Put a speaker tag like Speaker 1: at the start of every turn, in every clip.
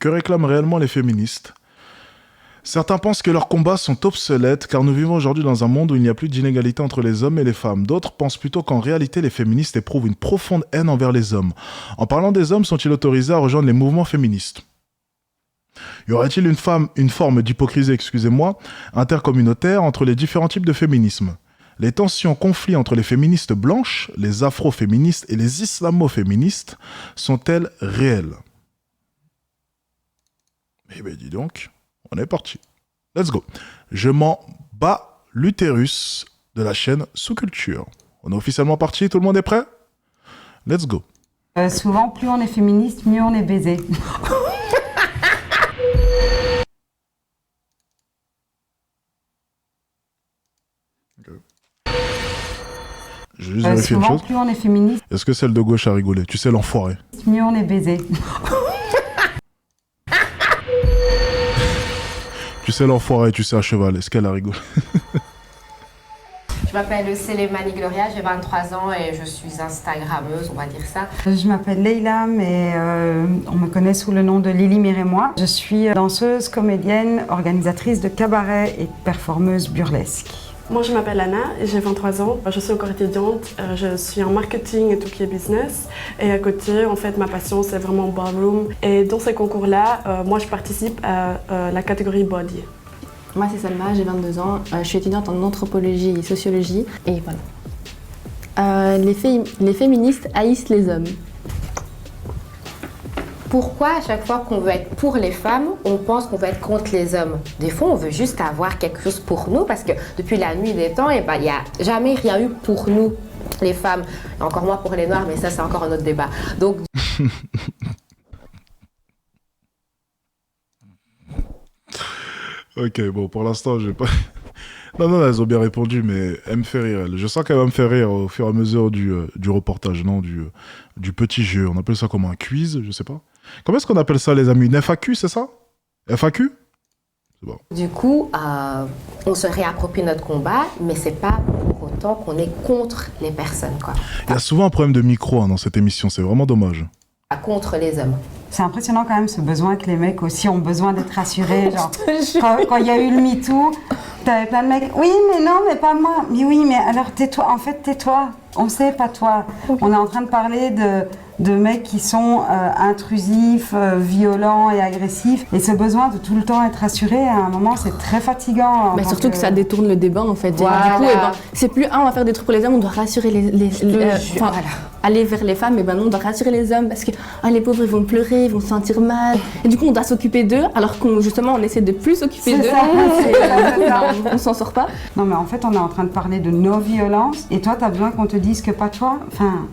Speaker 1: Que réclament réellement les féministes? Certains pensent que leurs combats sont obsolètes car nous vivons aujourd'hui dans un monde où il n'y a plus d'inégalité entre les hommes et les femmes. D'autres pensent plutôt qu'en réalité les féministes éprouvent une profonde haine envers les hommes. En parlant des hommes, sont-ils autorisés à rejoindre les mouvements féministes? Y aurait-il une forme d'hypocrisie, intercommunautaire entre les différents types de féminisme? Les tensions, conflits entre les féministes blanches, les afro-féministes et les islamo-féministes sont-elles réelles? Eh ben dis donc, on est parti. Let's go. Je m'en bats l'utérus de la chaîne Sous-Culture. On est officiellement parti, tout le monde est prêt? Let's go.
Speaker 2: Souvent, plus on est féministe, mieux on est baisé.
Speaker 1: Je vais juste vérifier une
Speaker 2: souvent,
Speaker 1: chose.
Speaker 2: plus on est féministe,
Speaker 1: Est-ce que celle de gauche a rigolé? Tu sais, l'enfoiré.
Speaker 2: mieux on est baisé.
Speaker 1: Tu sais, l'enfoiré, tu sais, à cheval. Est-ce qu'elle a rigolé?
Speaker 3: Je m'appelle Célémanie Gloria, j'ai 23 ans et je suis Instagrammeuse, on va dire ça.
Speaker 2: Je m'appelle Leïla, mais on me connaît sous le nom de Lily Miremois. Je suis danseuse, comédienne, organisatrice de cabaret et performeuse burlesque.
Speaker 4: Moi, je m'appelle Anna, j'ai 23 ans, je suis encore étudiante, je suis en marketing et tout qui est business. Et à côté, en fait, ma passion, c'est vraiment ballroom. Et dans ces concours-là, moi, je participe à la catégorie body.
Speaker 5: Moi, c'est Salma, j'ai 22 ans, je suis étudiante en anthropologie et sociologie, et voilà. Les féministes haïssent les hommes.
Speaker 3: Pourquoi à chaque fois qu'on veut être pour les femmes, on pense qu'on veut être contre les hommes? Des fois, on veut juste avoir quelque chose pour nous parce que depuis la nuit des temps, il n'y a jamais rien eu pour nous, les femmes. Encore moins pour les noirs, mais ça, c'est encore un autre débat. Donc...
Speaker 1: Ok, bon, pour l'instant, j'ai pas... Non, elles ont bien répondu, mais elle me fait rire, elle. Je sens qu'elle va me faire rire au fur et à mesure du reportage, non, du petit jeu. On appelle ça comme un quiz, je sais pas. Comment est-ce qu'on appelle ça, les amis? Une FAQ, c'est ça? FAQ? C'est bon.
Speaker 3: Du coup, on se réapproprie notre combat, mais c'est pas pour autant qu'on est contre les personnes, quoi.
Speaker 1: Il y a souvent un problème de micro dans cette émission, c'est vraiment dommage.
Speaker 3: Contre les hommes.
Speaker 2: C'est impressionnant quand même ce besoin que les mecs aussi ont besoin d'être rassurés. Genre, quand il y a eu le MeToo, t'avais plein de mecs. Oui, mais non, mais pas moi. Mais oui, mais alors tais-toi. En fait, tais-toi. On sait, pas toi. On est en train de parler de mecs qui sont intrusifs, violents et agressifs. Et ce besoin de tout le temps être rassuré, à un moment, c'est très fatigant.
Speaker 5: Mais surtout que ça détourne le débat, en fait.
Speaker 3: Voilà.
Speaker 5: Du coup, c'est plus on va faire des trucs pour les hommes, on doit rassurer aller vers les femmes, et ben non, on doit rassurer les hommes parce que les pauvres, ils vont pleurer, ils vont se sentir mal. Et du coup, on doit s'occuper d'eux, alors qu'on justement, on essaie de plus s'occuper d'eux. On s'en sort pas.
Speaker 2: Non, mais en fait, on est en train de parler de nos violences. Et toi, t'as besoin qu'on te dise que pas toi. Enfin...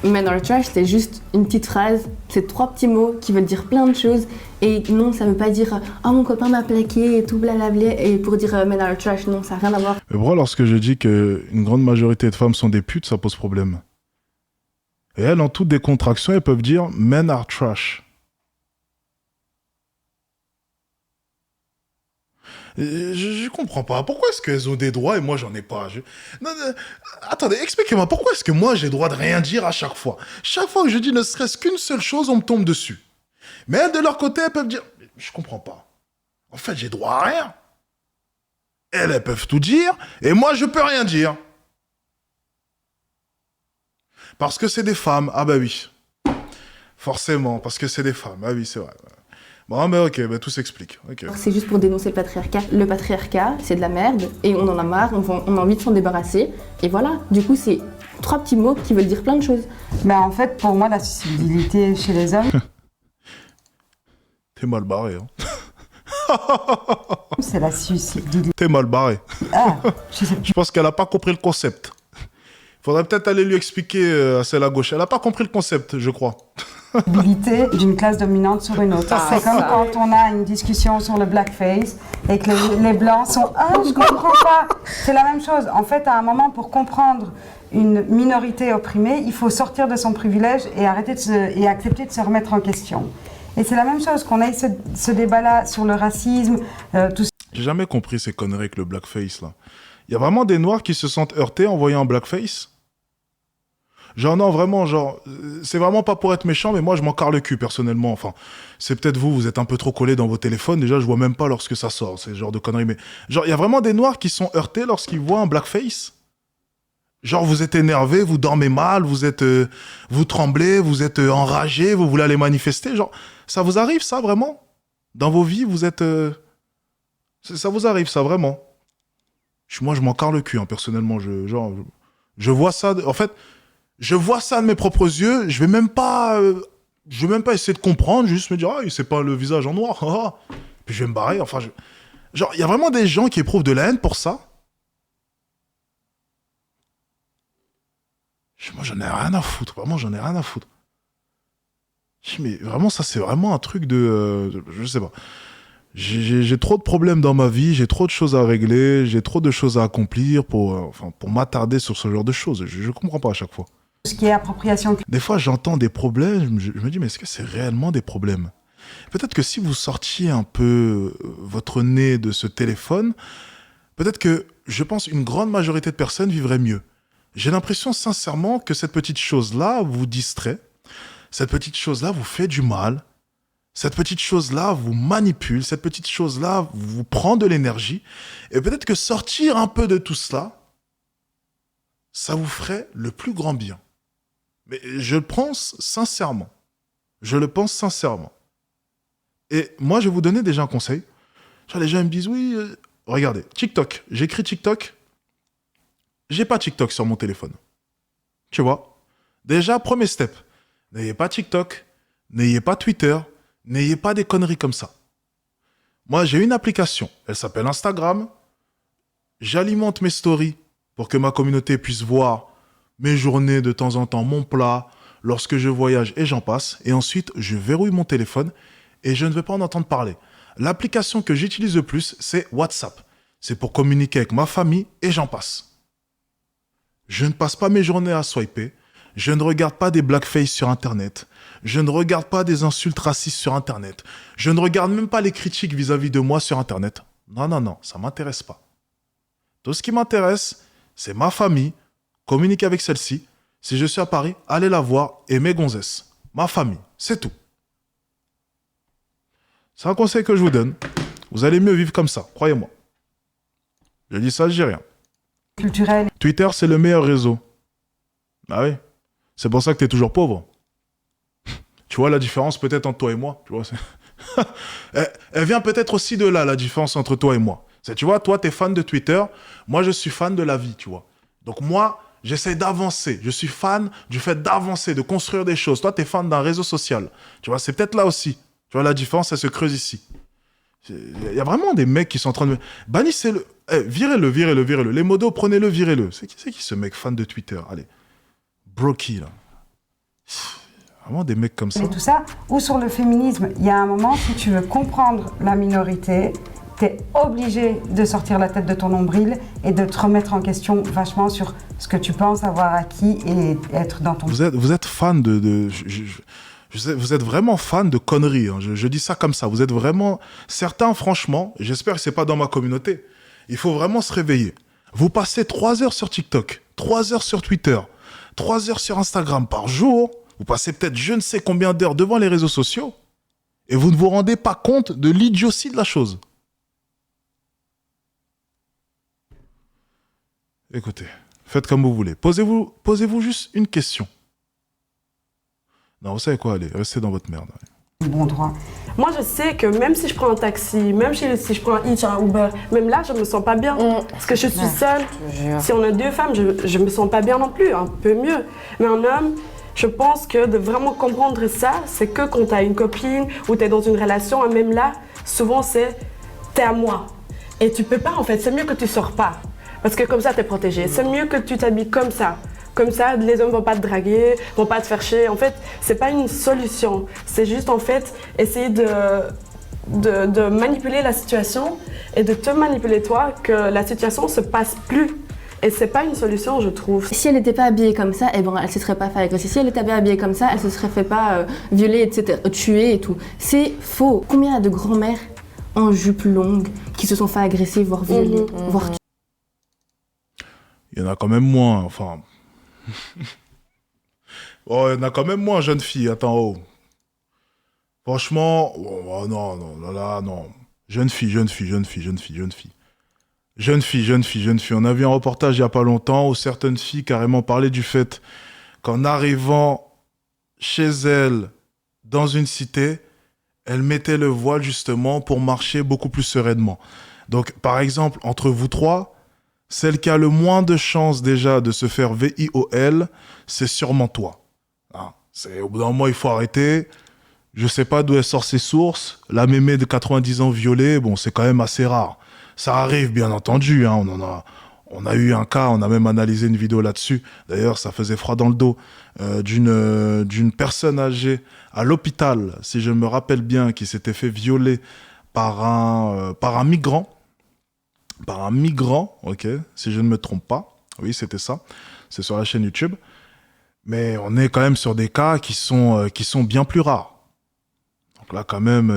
Speaker 5: Men are trash, c'est juste une petite phrase, c'est 3 petits mots qui veulent dire plein de choses. Et non, ça veut pas dire « Oh, mon copain m'a plaqué » et tout blablabla. Et pour dire « Men are trash », non, ça n'a rien à voir.
Speaker 1: Mais pourquoi lorsque je dis qu'une grande majorité de femmes sont des putes, ça pose problème? Et elles, en toute décontraction, elles peuvent dire « Men are trash ». Je comprends pas. Pourquoi est-ce qu'elles ont des droits et moi j'en ai pas? Non, attendez, expliquez-moi. Pourquoi est-ce que moi j'ai le droit de rien dire à chaque fois? Chaque fois que je dis ne serait-ce qu'une seule chose, on me tombe dessus. Mais elles, de leur côté, elles peuvent dire... Je comprends pas. En fait, j'ai droit à rien. Elles peuvent tout dire et moi je peux rien dire. Parce que c'est des femmes. Ah bah oui. Forcément, parce que c'est des femmes. Ah oui, c'est vrai. Bon, mais ok, bah, tout s'explique. Okay.
Speaker 5: C'est juste pour dénoncer le patriarcat. Le patriarcat, c'est de la merde, et on en a marre, on a envie de s'en débarrasser. Et voilà, du coup, c'est 3 petits mots qui veulent dire plein de choses.
Speaker 2: Ben, en fait, pour moi, la susceptibilité chez les hommes...
Speaker 1: T'es mal barré, hein.
Speaker 2: C'est la susceptibilité.
Speaker 1: T'es mal barré.
Speaker 2: Ah,
Speaker 1: je pense qu'elle a pas compris le concept. Faudrait peut-être aller lui expliquer à celle à gauche. Elle a pas compris le concept, je crois.
Speaker 2: D'une classe dominante sur une autre. C'est comme quand on a une discussion sur le blackface et que les blancs sont « Ah, je comprends pas !» C'est la même chose. En fait, à un moment, pour comprendre une minorité opprimée, il faut sortir de son privilège et accepter de se remettre en question. Et c'est la même chose, qu'on ait ce débat-là sur le racisme, tout ça.
Speaker 1: J'ai jamais compris ces conneries avec le blackface, là. Il y a vraiment des noirs qui se sentent heurtés en voyant un blackface? Genre, non, vraiment, genre, c'est vraiment pas pour être méchant, mais moi, je m'en carre le cul, personnellement. Enfin, c'est peut-être vous êtes un peu trop collés dans vos téléphones. Déjà, je vois même pas lorsque ça sort, c'est ce genre de conneries. Mais, genre, il y a vraiment des noirs qui sont heurtés lorsqu'ils voient un blackface. Genre, vous êtes énervé, vous dormez mal, vous tremblez, vous êtes enragé, vous voulez aller manifester. Genre, ça vous arrive, ça, vraiment? Dans vos vies, vous êtes... ça vous arrive, ça, vraiment? Moi, je m'en carre le cul, hein, personnellement. Je vois ça... En fait, je vois ça de mes propres yeux. Je vais même pas essayer de comprendre, juste me dire, ah, c'est pas le visage en noir. Puis je vais me barrer. Enfin, genre, il y a vraiment des gens qui éprouvent de la haine pour ça. Moi, j'en ai rien à foutre. Vraiment, j'en ai rien à foutre. Mais vraiment, ça, c'est vraiment un truc de... je sais pas. J'ai trop de problèmes dans ma vie, j'ai trop de choses à régler, j'ai trop de choses à accomplir pour m'attarder sur ce genre de choses. Je comprends pas à chaque fois.
Speaker 2: Ce qui est appropriation.
Speaker 1: Des fois, j'entends des problèmes, je me dis, mais est-ce que c'est réellement des problèmes? Peut-être que si vous sortiez un peu votre nez de ce téléphone, peut-être que, je pense, une grande majorité de personnes vivraient mieux. J'ai l'impression, sincèrement, que cette petite chose-là vous distrait, cette petite chose-là vous fait du mal, cette petite chose-là vous manipule, cette petite chose-là vous prend de l'énergie, et peut-être que sortir un peu de tout cela, ça vous ferait le plus grand bien. Mais je le pense sincèrement. Je le pense sincèrement. Et moi, je vais vous donner déjà un conseil. Genre, les gens ils me disent, oui, regardez, TikTok. J'écris TikTok. J'ai pas TikTok sur mon téléphone. Tu vois? Déjà, premier step. N'ayez pas TikTok. N'ayez pas Twitter. N'ayez pas des conneries comme ça. Moi, j'ai une application. Elle s'appelle Instagram. J'alimente mes stories pour que ma communauté puisse voir mes journées de temps en temps, mon plat, lorsque je voyage et j'en passe. Et ensuite, je verrouille mon téléphone et je ne vais pas en entendre parler. L'application que j'utilise le plus, c'est WhatsApp. C'est pour communiquer avec ma famille et j'en passe. Je ne passe pas mes journées à swiper. Je ne regarde pas des blackface sur Internet. Je ne regarde pas des insultes racistes sur Internet. Je ne regarde même pas les critiques vis-à-vis de moi sur Internet. Non, ça ne m'intéresse pas. Tout ce qui m'intéresse, c'est ma famille, communiquer avec celle-ci. Si je suis à Paris, allez la voir et mes gonzesses. Ma famille, c'est tout. C'est un conseil que je vous donne. Vous allez mieux vivre comme ça, croyez-moi. Je dis ça, je dis rien.
Speaker 2: Culturel.
Speaker 1: Twitter, c'est le meilleur réseau. Ah oui. C'est pour ça que tu es toujours pauvre. Tu vois la différence peut-être entre toi et moi. Tu vois, elle vient peut-être aussi de là, la différence entre toi et moi. Tu vois, toi, tu es fan de Twitter. Moi, je suis fan de la vie, tu vois. Donc moi, j'essaie d'avancer. Je suis fan du fait d'avancer, de construire des choses. Toi, tu es fan d'un réseau social. Tu vois, c'est peut-être là aussi. Tu vois, la différence, elle se creuse ici. Il y a vraiment des mecs qui sont en train de... Bannissez-le. Virez-le. Les modos, prenez-le, virez-le. C'est qui ce mec fan de Twitter? Allez. Broky, là. Vraiment des mecs comme ça.
Speaker 2: Et tout ça. Ou sur le féminisme, il y a un moment, si tu veux comprendre la minorité, t'es obligé de sortir la tête de ton nombril et de te remettre en question vachement sur ce que tu penses avoir acquis et être dans ton...
Speaker 1: Vous êtes fan vous êtes vraiment fan de conneries. Hein. Je dis ça comme ça. Vous êtes vraiment... Certains, franchement, j'espère que c'est pas dans ma communauté. Il faut vraiment se réveiller. Vous passez 3 heures sur TikTok, 3 heures sur Twitter, 3 heures sur Instagram par jour. Vous passez peut-être je ne sais combien d'heures devant les réseaux sociaux et vous ne vous rendez pas compte de l'idiotie de la chose. Écoutez, faites comme vous voulez. Posez-vous juste une question. Non, vous savez quoi, allez, restez dans votre merde. Allez.
Speaker 2: Bon droit.
Speaker 4: Moi, je sais que même si je prends un taxi, même si je prends un Hitch, un Uber, même là, je me sens pas bien. Parce que je suis seule. Si on a 2 femmes, je me sens pas bien non plus, un peu mieux. Mais un homme, je pense que de vraiment comprendre ça, c'est que quand tu as une copine ou tu es dans une relation, et même là, souvent c'est t'es à moi. Et tu peux pas en fait, c'est mieux que tu sors pas. Parce que comme ça, tu es protégé. C'est mieux que tu t'habilles comme ça. Comme ça, les hommes vont pas te draguer, vont pas te faire chier. En fait, c'est pas une solution. C'est juste en fait essayer de manipuler la situation et de te manipuler toi, que la situation se passe plus. Et c'est pas une solution, je trouve.
Speaker 5: Si elle n'était pas habillée comme ça, eh ben, elle se serait pas fait agresser. Si elle était habillée comme ça, elle se serait fait pas violer, etc., tuer et tout. C'est faux. Combien il y a de grand-mères en jupe longue qui se sont fait agresser, voire violer, voire tuer?
Speaker 1: Il y en a quand même moins, enfin... Oh, il y en a quand même moins, jeune fille. Attends, oh. Franchement, oh, non, non. Jeune fille. On a vu un reportage il n'y a pas longtemps où certaines filles carrément parlaient du fait qu'en arrivant chez elles, dans une cité, elles mettaient le voile justement pour marcher beaucoup plus sereinement. Donc, par exemple, entre vous trois, celle qui a le moins de chances déjà de se faire VIOL, c'est sûrement toi. Hein, au bout d'un moment, il faut arrêter. Je sais pas d'où elle sort ses sources. La mémé de 90 ans violée, bon, c'est quand même assez rare. Ça arrive, bien entendu. Hein, on a eu un cas, on a même analysé une vidéo là-dessus. D'ailleurs, ça faisait froid dans le dos. D'une personne âgée à l'hôpital, si je me rappelle bien, qui s'était fait violer par un migrant. Par un migrant, ok, si je ne me trompe pas. Oui, c'était ça. C'est sur la chaîne YouTube. Mais on est quand même sur des cas qui sont bien plus rares. Donc là, quand même,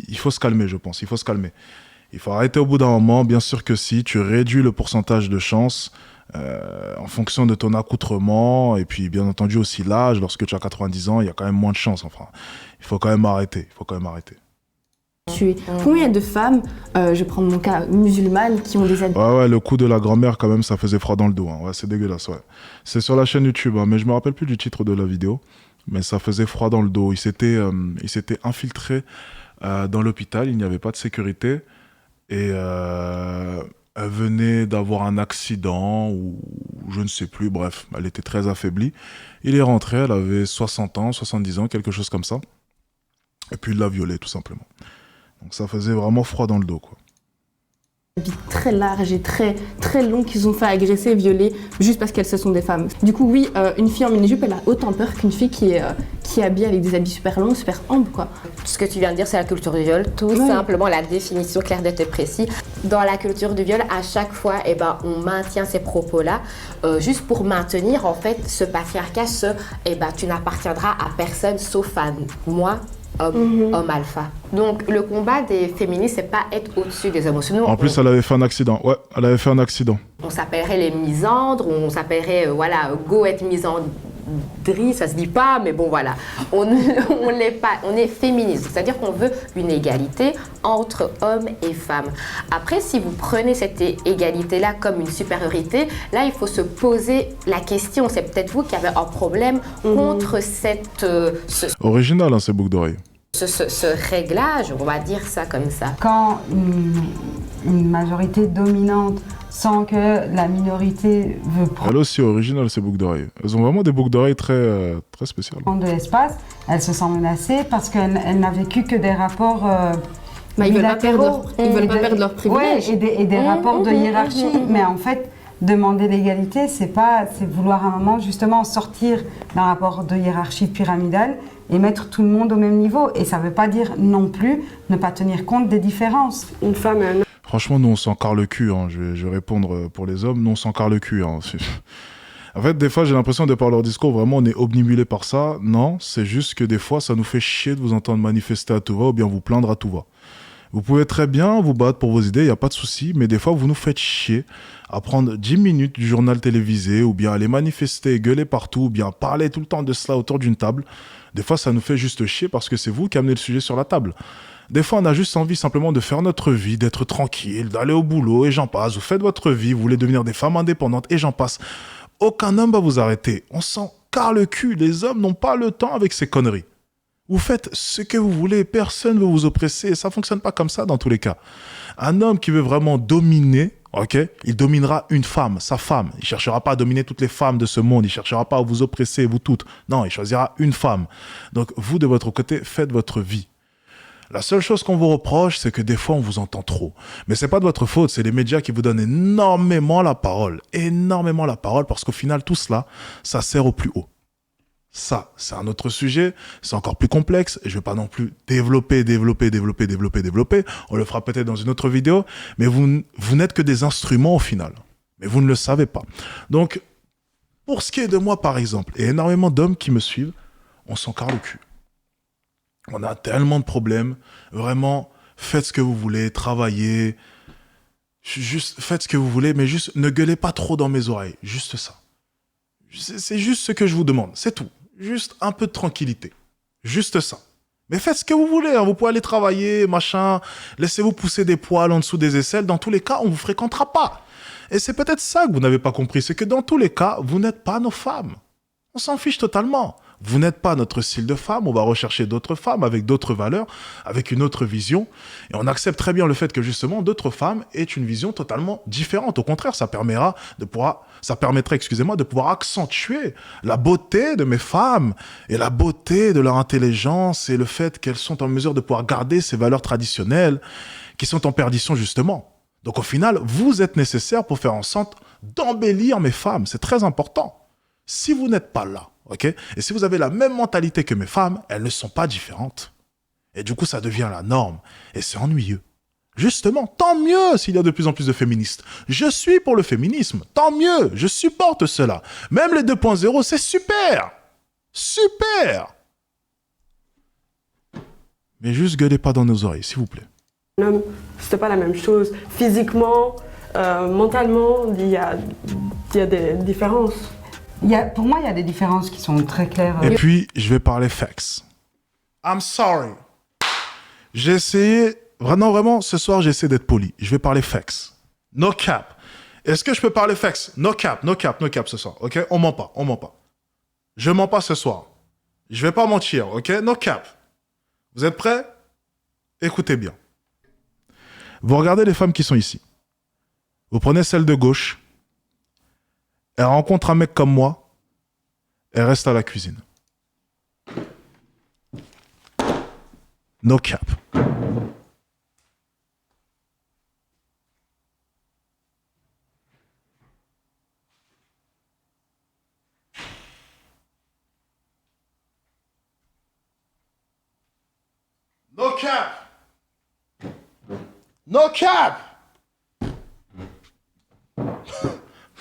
Speaker 1: il faut se calmer, je pense. Il faut se calmer. Il faut arrêter au bout d'un moment. Bien sûr que si, tu réduis le pourcentage de chance en fonction de ton accoutrement. Et puis, bien entendu, aussi l'âge. Lorsque tu as 90 ans, il y a quand même moins de chance. Enfin, il faut quand même arrêter.
Speaker 5: Tuer. Combien de femmes, je prends mon cas, musulmanes, qui ont des amis?
Speaker 1: Ouais, le coup de la grand-mère, quand même, ça faisait froid dans le dos. Hein. Ouais, c'est dégueulasse, ouais. C'est sur la chaîne YouTube, hein, mais je me rappelle plus du titre de la vidéo. Mais ça faisait froid dans le dos. Il s'était infiltré dans l'hôpital, il n'y avait pas de sécurité. Et elle venait d'avoir un accident, ou je ne sais plus, bref, elle était très affaiblie. Il est rentré, elle avait 60 ans, 70 ans, quelque chose comme ça. Et puis il l'a violée, tout simplement. Donc ça faisait vraiment froid dans le dos, quoi.
Speaker 5: Vie très large et très très longue qu'ils ont fait agresser, violer, juste parce qu'elles ce sont des femmes. Du coup, oui, une fille en mini-jupe, elle a autant peur qu'une fille qui est habillée avec des habits super longs, super amples, quoi.
Speaker 3: Ce que tu viens de dire, c'est la culture du viol, tout simplement la définition claire, nette et précise. Dans la culture du viol, à chaque fois, on maintient ces propos-là, juste pour maintenir en fait ce patriarcat, tu n'appartiendras à personne sauf à moi. Homme alpha. Donc le combat des féministes, c'est pas être au-dessus des hommes. Sinon,
Speaker 1: en plus, elle avait fait un accident. Ouais, elle avait fait un accident.
Speaker 3: On s'appellerait les misandres, on s'appellerait, go être misandrie, ça se dit pas, mais bon voilà. On l'est pas, on est féministe. C'est-à-dire qu'on veut une égalité entre hommes et femmes. Après, si vous prenez cette égalité-là comme une supériorité, là, il faut se poser la question. C'est peut-être vous qui avez un problème contre cette...
Speaker 1: Original, hein, ces boucles d'oreilles.
Speaker 3: Ce réglage, on va dire ça comme ça.
Speaker 2: Quand une majorité dominante sent que la minorité veut
Speaker 1: Elle aussi originale, ces boucles d'oreilles. Elles ont vraiment des boucles d'oreilles très spéciales.
Speaker 2: prendre de l'espace, elle se sent menacée parce qu'elle n'a vécu que des rapports
Speaker 5: ils veulent pas perdre leur privilège.
Speaker 2: Ouais, et des rapports de hiérarchie. Mais en fait, demander l'égalité, c'est vouloir à un moment justement sortir d'un rapport de hiérarchie pyramidale et mettre tout le monde au même niveau. Et ça ne veut pas dire non plus ne pas tenir compte des différences.
Speaker 4: Une femme et un homme.
Speaker 1: Franchement, nous, on s'en carre le cul. Hein. Je vais répondre pour les hommes. Nous, on s'en carre le cul. Hein. En fait, des fois, j'ai l'impression de par leur discours, vraiment, on est obnubilé par ça. Non, c'est juste que des fois, ça nous fait chier de vous entendre manifester à tout va ou bien vous plaindre à tout va. Vous pouvez très bien vous battre pour vos idées, il n'y a pas de souci, mais des fois, vous nous faites chier à prendre 10 minutes du journal télévisé ou bien aller manifester, gueuler partout, ou bien parler tout le temps de cela autour d'une table. Des fois, ça nous fait juste chier parce que c'est vous qui amenez le sujet sur la table. Des fois, on a juste envie simplement de faire notre vie, d'être tranquille, d'aller au boulot et j'en passe. Vous faites votre vie, vous voulez devenir des femmes indépendantes et j'en passe. Aucun homme va vous arrêter. On s'en carre le cul. Les hommes n'ont pas le temps avec ces conneries. Vous faites ce que vous voulez, personne ne veut vous oppresser. Ça ne fonctionne pas comme ça dans tous les cas. Un homme qui veut vraiment dominer, ok, il dominera une femme, sa femme. Il ne cherchera pas à dominer toutes les femmes de ce monde. Il ne cherchera pas à vous oppresser, vous toutes. Non, il choisira une femme. Donc vous, de votre côté, faites votre vie. La seule chose qu'on vous reproche, c'est que des fois, on vous entend trop. Mais c'est pas de votre faute, c'est les médias qui vous donnent énormément la parole. Énormément la parole, parce qu'au final, tout cela, ça sert au plus haut. Ça, c'est un autre sujet, c'est encore plus complexe, et je vais pas non plus développer. On le fera peut-être dans une autre vidéo, mais vous n'êtes que des instruments au final. Mais vous ne le savez pas. Donc, pour ce qui est de moi, par exemple, et énormément d'hommes qui me suivent, on s'en carre le cul. On a tellement de problèmes. Vraiment, faites ce que vous voulez, travaillez. Juste, faites ce que vous voulez, mais juste ne gueulez pas trop dans mes oreilles. Juste ça. C'est juste ce que je vous demande. C'est tout. juste un peu de tranquillité. Juste ça. Mais faites ce que vous voulez, hein. Vous pouvez aller travailler, machin, laissez-vous pousser des poils en dessous des aisselles. Dans tous les cas, on ne vous fréquentera pas. Et c'est peut-être ça que vous n'avez pas compris, c'est que dans tous les cas, vous n'êtes pas nos femmes. On s'en fiche totalement. Vous n'êtes pas notre style de femme, on va rechercher d'autres femmes avec d'autres valeurs, avec une autre vision. Et on accepte très bien le fait que justement, d'autres femmes aient une vision totalement différente. Au contraire, ça permettrait, de pouvoir accentuer la beauté de mes femmes et la beauté de leur intelligence et le fait qu'elles sont en mesure de pouvoir garder ces valeurs traditionnelles qui sont en perdition justement. Donc au final, vous êtes nécessaire pour faire en sorte d'embellir mes femmes. C'est très important. Si vous n'êtes pas là, ok, et si vous avez la même mentalité que mes femmes, elles ne sont pas différentes. Et du coup, ça devient la norme. Et c'est ennuyeux. Justement, tant mieux s'il y a de plus en plus de féministes. Je suis pour le féminisme. Tant mieux, je supporte cela. Même les 2.0, c'est super. Super. Mais juste gueulez pas dans nos oreilles, s'il vous plaît.
Speaker 4: Un homme, c'était pas la même chose. Physiquement, mentalement, il y a des différences.
Speaker 2: Pour moi, il y a des différences qui sont très claires.
Speaker 1: Et puis, je vais parler facts. I'm sorry. J'ai essayé, vraiment, ce soir, j'ai essayé d'être poli. Je vais parler facts. No cap. Est-ce que je peux parler facts? No cap ce soir, ok? On ment pas. Je mens pas ce soir. Je vais pas mentir, ok? No cap. Vous êtes prêts? Écoutez bien. Vous regardez les femmes qui sont ici. Vous prenez celle de gauche. Elle rencontre un mec comme moi. Elle reste à la cuisine. No cap. No cap.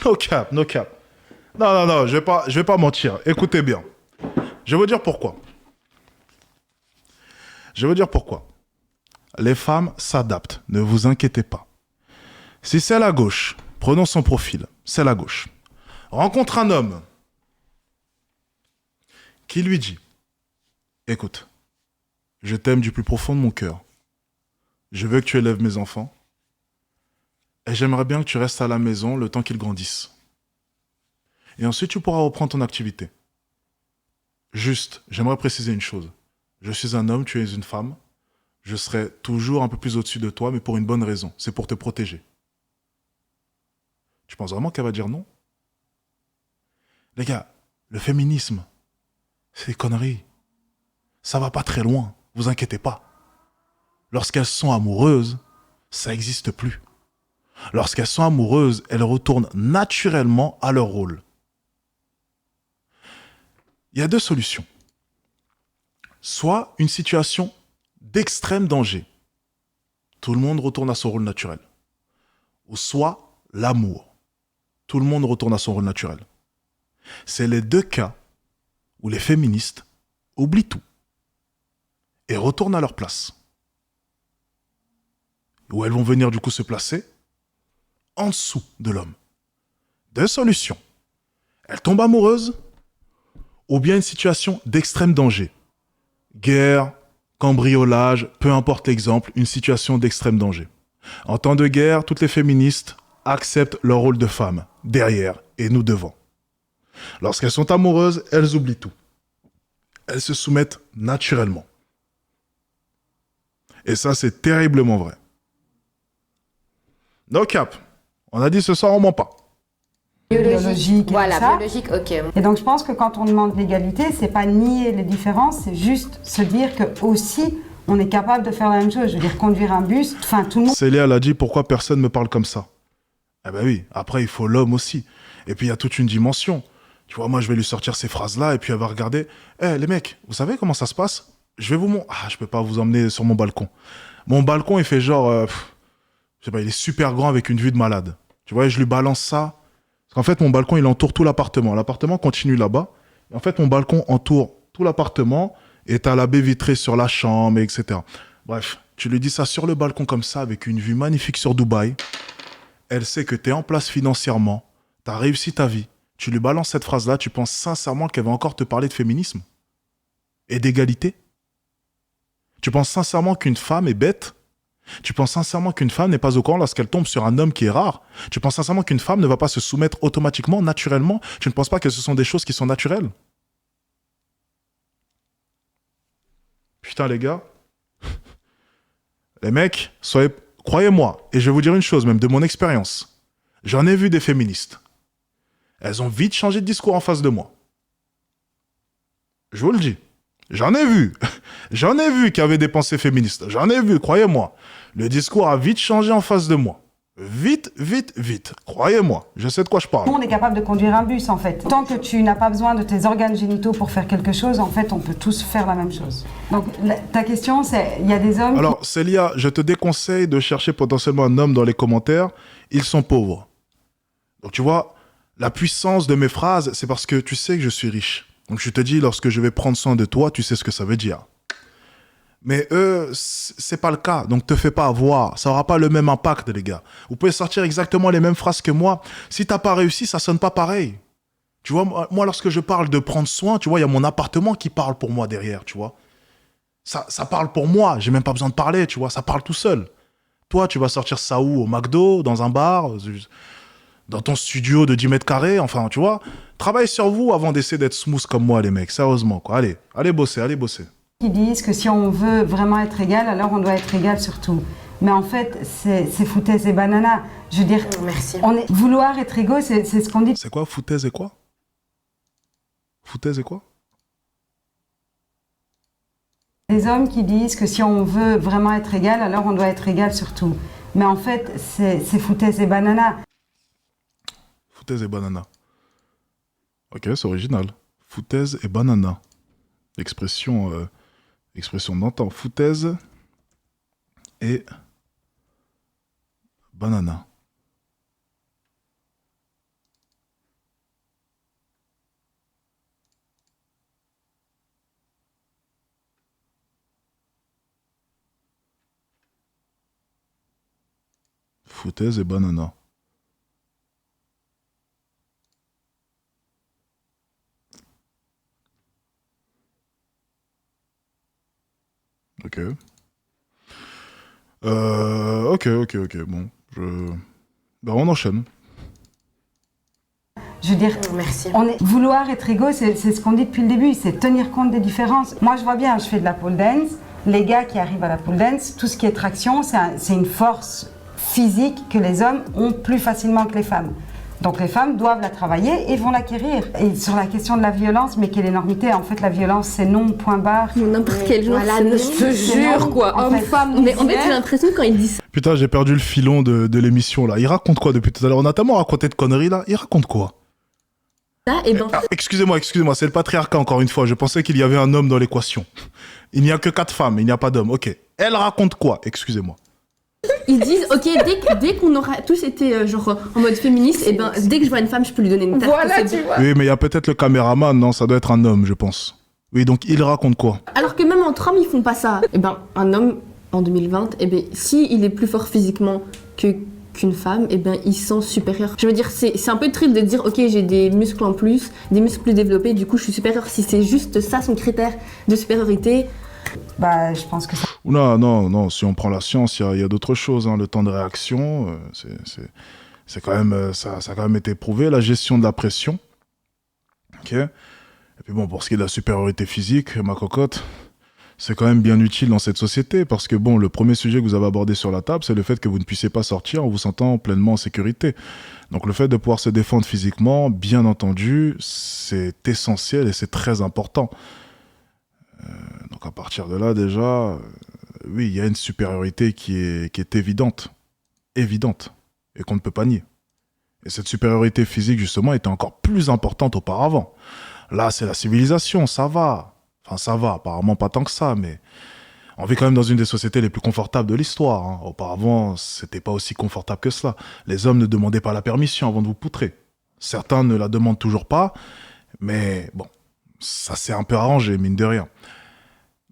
Speaker 1: No cap. No cap. Non, je vais pas mentir. Écoutez bien. Je vais vous dire pourquoi. Les femmes s'adaptent, ne vous inquiétez pas. Si c'est la gauche, prenons son profil, c'est la gauche. Rencontre un homme qui lui dit « Écoute, je t'aime du plus profond de mon cœur. Je veux que tu élèves mes enfants. Et j'aimerais bien que tu restes à la maison le temps qu'ils grandissent. Et ensuite, tu pourras reprendre ton activité. Juste, j'aimerais préciser une chose. Je suis un homme, tu es une femme. Je serai toujours un peu plus au-dessus de toi, mais pour une bonne raison. C'est pour te protéger. » Tu penses vraiment qu'elle va dire non? Les gars, le féminisme, c'est des conneries. Ça va pas très loin, vous inquiétez pas. Lorsqu'elles sont amoureuses, ça n'existe plus. Lorsqu'elles sont amoureuses, elles retournent naturellement à leur rôle. Il y a deux solutions. Soit une situation d'extrême danger. Tout le monde retourne à son rôle naturel. Ou soit l'amour. Tout le monde retourne à son rôle naturel. C'est les deux cas où les féministes oublient tout et retournent à leur place. Où elles vont venir du coup se placer en dessous de l'homme. Deux solutions. Elles tombent amoureuses ou bien une situation d'extrême danger. Guerre, cambriolage, peu importe l'exemple, une situation d'extrême danger. En temps de guerre, toutes les féministes acceptent leur rôle de femme, derrière et nous devant. Lorsqu'elles sont amoureuses, elles oublient tout. Elles se soumettent naturellement. Et ça, c'est terriblement vrai. No cap. On a dit ce soir, on ment pas.
Speaker 2: Biologique et
Speaker 3: Voilà,
Speaker 2: tout ça.
Speaker 3: biologique, ok.
Speaker 2: Et donc je pense que quand on demande l'égalité, c'est pas nier les différences, c'est juste se dire que aussi on est capable de faire la même chose. Je veux dire, conduire un bus, enfin tout le monde.
Speaker 1: Célia, elle a dit pourquoi personne me parle comme ça. Eh ben oui, après il faut l'homme aussi. Et puis il y a toute une dimension. Tu vois, moi je vais lui sortir ces phrases-là et puis elle va regarder. Les mecs, vous savez comment ça se passe? Je vais vous montrer. Ah, je peux pas vous emmener sur mon balcon. Mon balcon, il fait genre... je sais pas, il est super grand avec une vue de malade. Tu vois, je lui balance ça. Parce qu'en fait, mon balcon, il entoure tout l'appartement. L'appartement continue là-bas. Et en fait, mon balcon entoure tout l'appartement et t'as la baie vitrée sur la chambre, etc. Bref, tu lui dis ça sur le balcon comme ça, avec une vue magnifique sur Dubaï. Elle sait que t'es en place financièrement, t'as réussi ta vie, tu lui balances cette phrase-là, tu penses sincèrement qu'elle va encore te parler de féminisme et d'égalité? Tu penses sincèrement qu'une femme est bête? Tu penses sincèrement qu'une femme n'est pas au courant lorsqu'elle tombe sur un homme qui est rare? Tu penses sincèrement qu'une femme ne va pas se soumettre automatiquement, naturellement? Tu ne penses pas que ce sont des choses qui sont naturelles? Putain, les gars. Les mecs, croyez-moi, et je vais vous dire une chose, même de mon expérience. J'en ai vu des féministes. Elles ont vite changé de discours en face de moi. Je vous le dis. J'en ai vu. J'en ai vu qui avaient des pensées féministes. J'en ai vu, croyez-moi. Le discours a vite changé en face de moi. Vite, vite, vite. Croyez-moi, je sais de quoi je parle.
Speaker 2: On est capable de conduire un bus, en fait. Tant que tu n'as pas besoin de tes organes génitaux pour faire quelque chose, en fait, on peut tous faire la même chose. Donc, ta question, c'est, il y a des hommes...
Speaker 1: Alors, Célia, je te déconseille de chercher potentiellement un homme dans les commentaires. Ils sont pauvres. Donc, tu vois, la puissance de mes phrases, c'est parce que tu sais que je suis riche. Donc, je te dis, lorsque je vais prendre soin de toi, tu sais ce que ça veut dire. Mais eux, c'est pas le cas. Donc, te fais pas avoir. Ça aura pas le même impact, les gars. Vous pouvez sortir exactement les mêmes phrases que moi. Si t'as pas réussi, ça sonne pas pareil. Tu vois, moi, lorsque je parle de prendre soin, tu vois, il y a mon appartement qui parle pour moi derrière, tu vois. Ça parle pour moi. J'ai même pas besoin de parler, tu vois. Ça parle tout seul. Toi, tu vas sortir ça où? Au McDo, dans un bar, dans ton studio de 10 mètres carrés, enfin, tu vois. Travaille sur vous avant d'essayer d'être smooth comme moi, les mecs. Sérieusement, quoi. Allez bosser, allez bosser.
Speaker 2: Qui disent que si on veut vraiment être égal, alors on doit être égal sur tout. Mais en fait, c'est foutaise et banana. Je veux dire,
Speaker 3: Merci.
Speaker 2: Vouloir être égaux, c'est ce qu'on dit.
Speaker 1: C'est quoi, foutaise et quoi? Foutaise et quoi?
Speaker 2: Les hommes qui disent que si on veut vraiment être égal, alors on doit être égal sur tout. Mais en fait, c'est foutaise et banana.
Speaker 1: Foutaise et banana. Ok, c'est original. Foutaise et banana. Expression d'antan. Foutaise et banana. Foutaise et banana. Ok. Ok. Bon, ben, on enchaîne.
Speaker 2: Je veux dire,
Speaker 3: Merci.
Speaker 2: Vouloir être égaux, c'est ce qu'on dit depuis le début, c'est tenir compte des différences. Moi, je vois bien, je fais de la pole dance. Les gars qui arrivent à la pole dance, tout ce qui est traction, c'est une force physique que les hommes ont plus facilement que les femmes. Donc les femmes doivent la travailler et vont l'acquérir. Et sur la question de la violence, mais quelle énormité, en fait la violence c'est non, point barre.
Speaker 5: N'importe quel genre,
Speaker 3: Voilà,
Speaker 5: c'est
Speaker 3: je te
Speaker 5: non,
Speaker 3: jure, quoi.
Speaker 2: en
Speaker 3: Homme,
Speaker 2: fait.
Speaker 3: femme,
Speaker 5: Mais en fait, j'ai l'impression que quand ils disent
Speaker 1: Putain, j'ai perdu le filon de l'émission là. Il raconte quoi depuis tout à l'heure? On a tellement raconté de conneries là. Il raconte quoi?
Speaker 5: ça, et ben,
Speaker 1: Ah, excusez-moi, c'est le patriarcat encore une fois. Je pensais qu'il y avait un homme dans l'équation. Il n'y a que 4 femmes, il n'y a pas d'hommes. Ok. Elle raconte quoi? Excusez-moi.
Speaker 5: ils disent, ok, dès qu'on aura tous été genre en mode féministe, et ben, dès que je vois une femme, je peux lui donner une tarte.
Speaker 3: Voilà,
Speaker 5: c'est
Speaker 3: tu
Speaker 5: bon.
Speaker 3: vois.
Speaker 1: Oui, mais il y a peut-être le caméraman, non? Ça doit être un homme, je pense. Oui, donc il raconte quoi?
Speaker 5: Alors que même entre hommes, ils font pas ça. Et ben, un homme en 2020, et ben, si il est plus fort physiquement qu'une femme, et ben, il se sent supérieur. Je veux dire, c'est un peu triste de dire, ok, j'ai des muscles en plus, des muscles plus développés, du coup, je suis supérieur. Si c'est juste ça son critère de supériorité.
Speaker 2: Bah, je pense que ça.
Speaker 1: Non, si on prend la science, il y a d'autres choses. Hein. Le temps de réaction, c'est quand même, ça a quand même été prouvé. La gestion de la pression. Ok. Et puis bon, pour ce qui est de la supériorité physique, ma cocotte, c'est quand même bien utile dans cette société parce que bon, le premier sujet que vous avez abordé sur la table, c'est le fait que vous ne puissiez pas sortir en vous sentant pleinement en sécurité. Donc le fait de pouvoir se défendre physiquement, bien entendu, c'est essentiel et c'est très important. Donc à partir de là, déjà, oui, il y a une supériorité qui est évidente, et qu'on ne peut pas nier. Et cette supériorité physique, justement, était encore plus importante auparavant. Là, c'est la civilisation, ça va. Enfin, ça va, apparemment pas tant que ça, mais on vit quand même dans une des sociétés les plus confortables de l'histoire. Hein. Auparavant, c'était pas aussi confortable que cela. Les hommes ne demandaient pas la permission avant de vous poutrer. Certains ne la demandent toujours pas, mais bon, ça s'est un peu arrangé, mine de rien.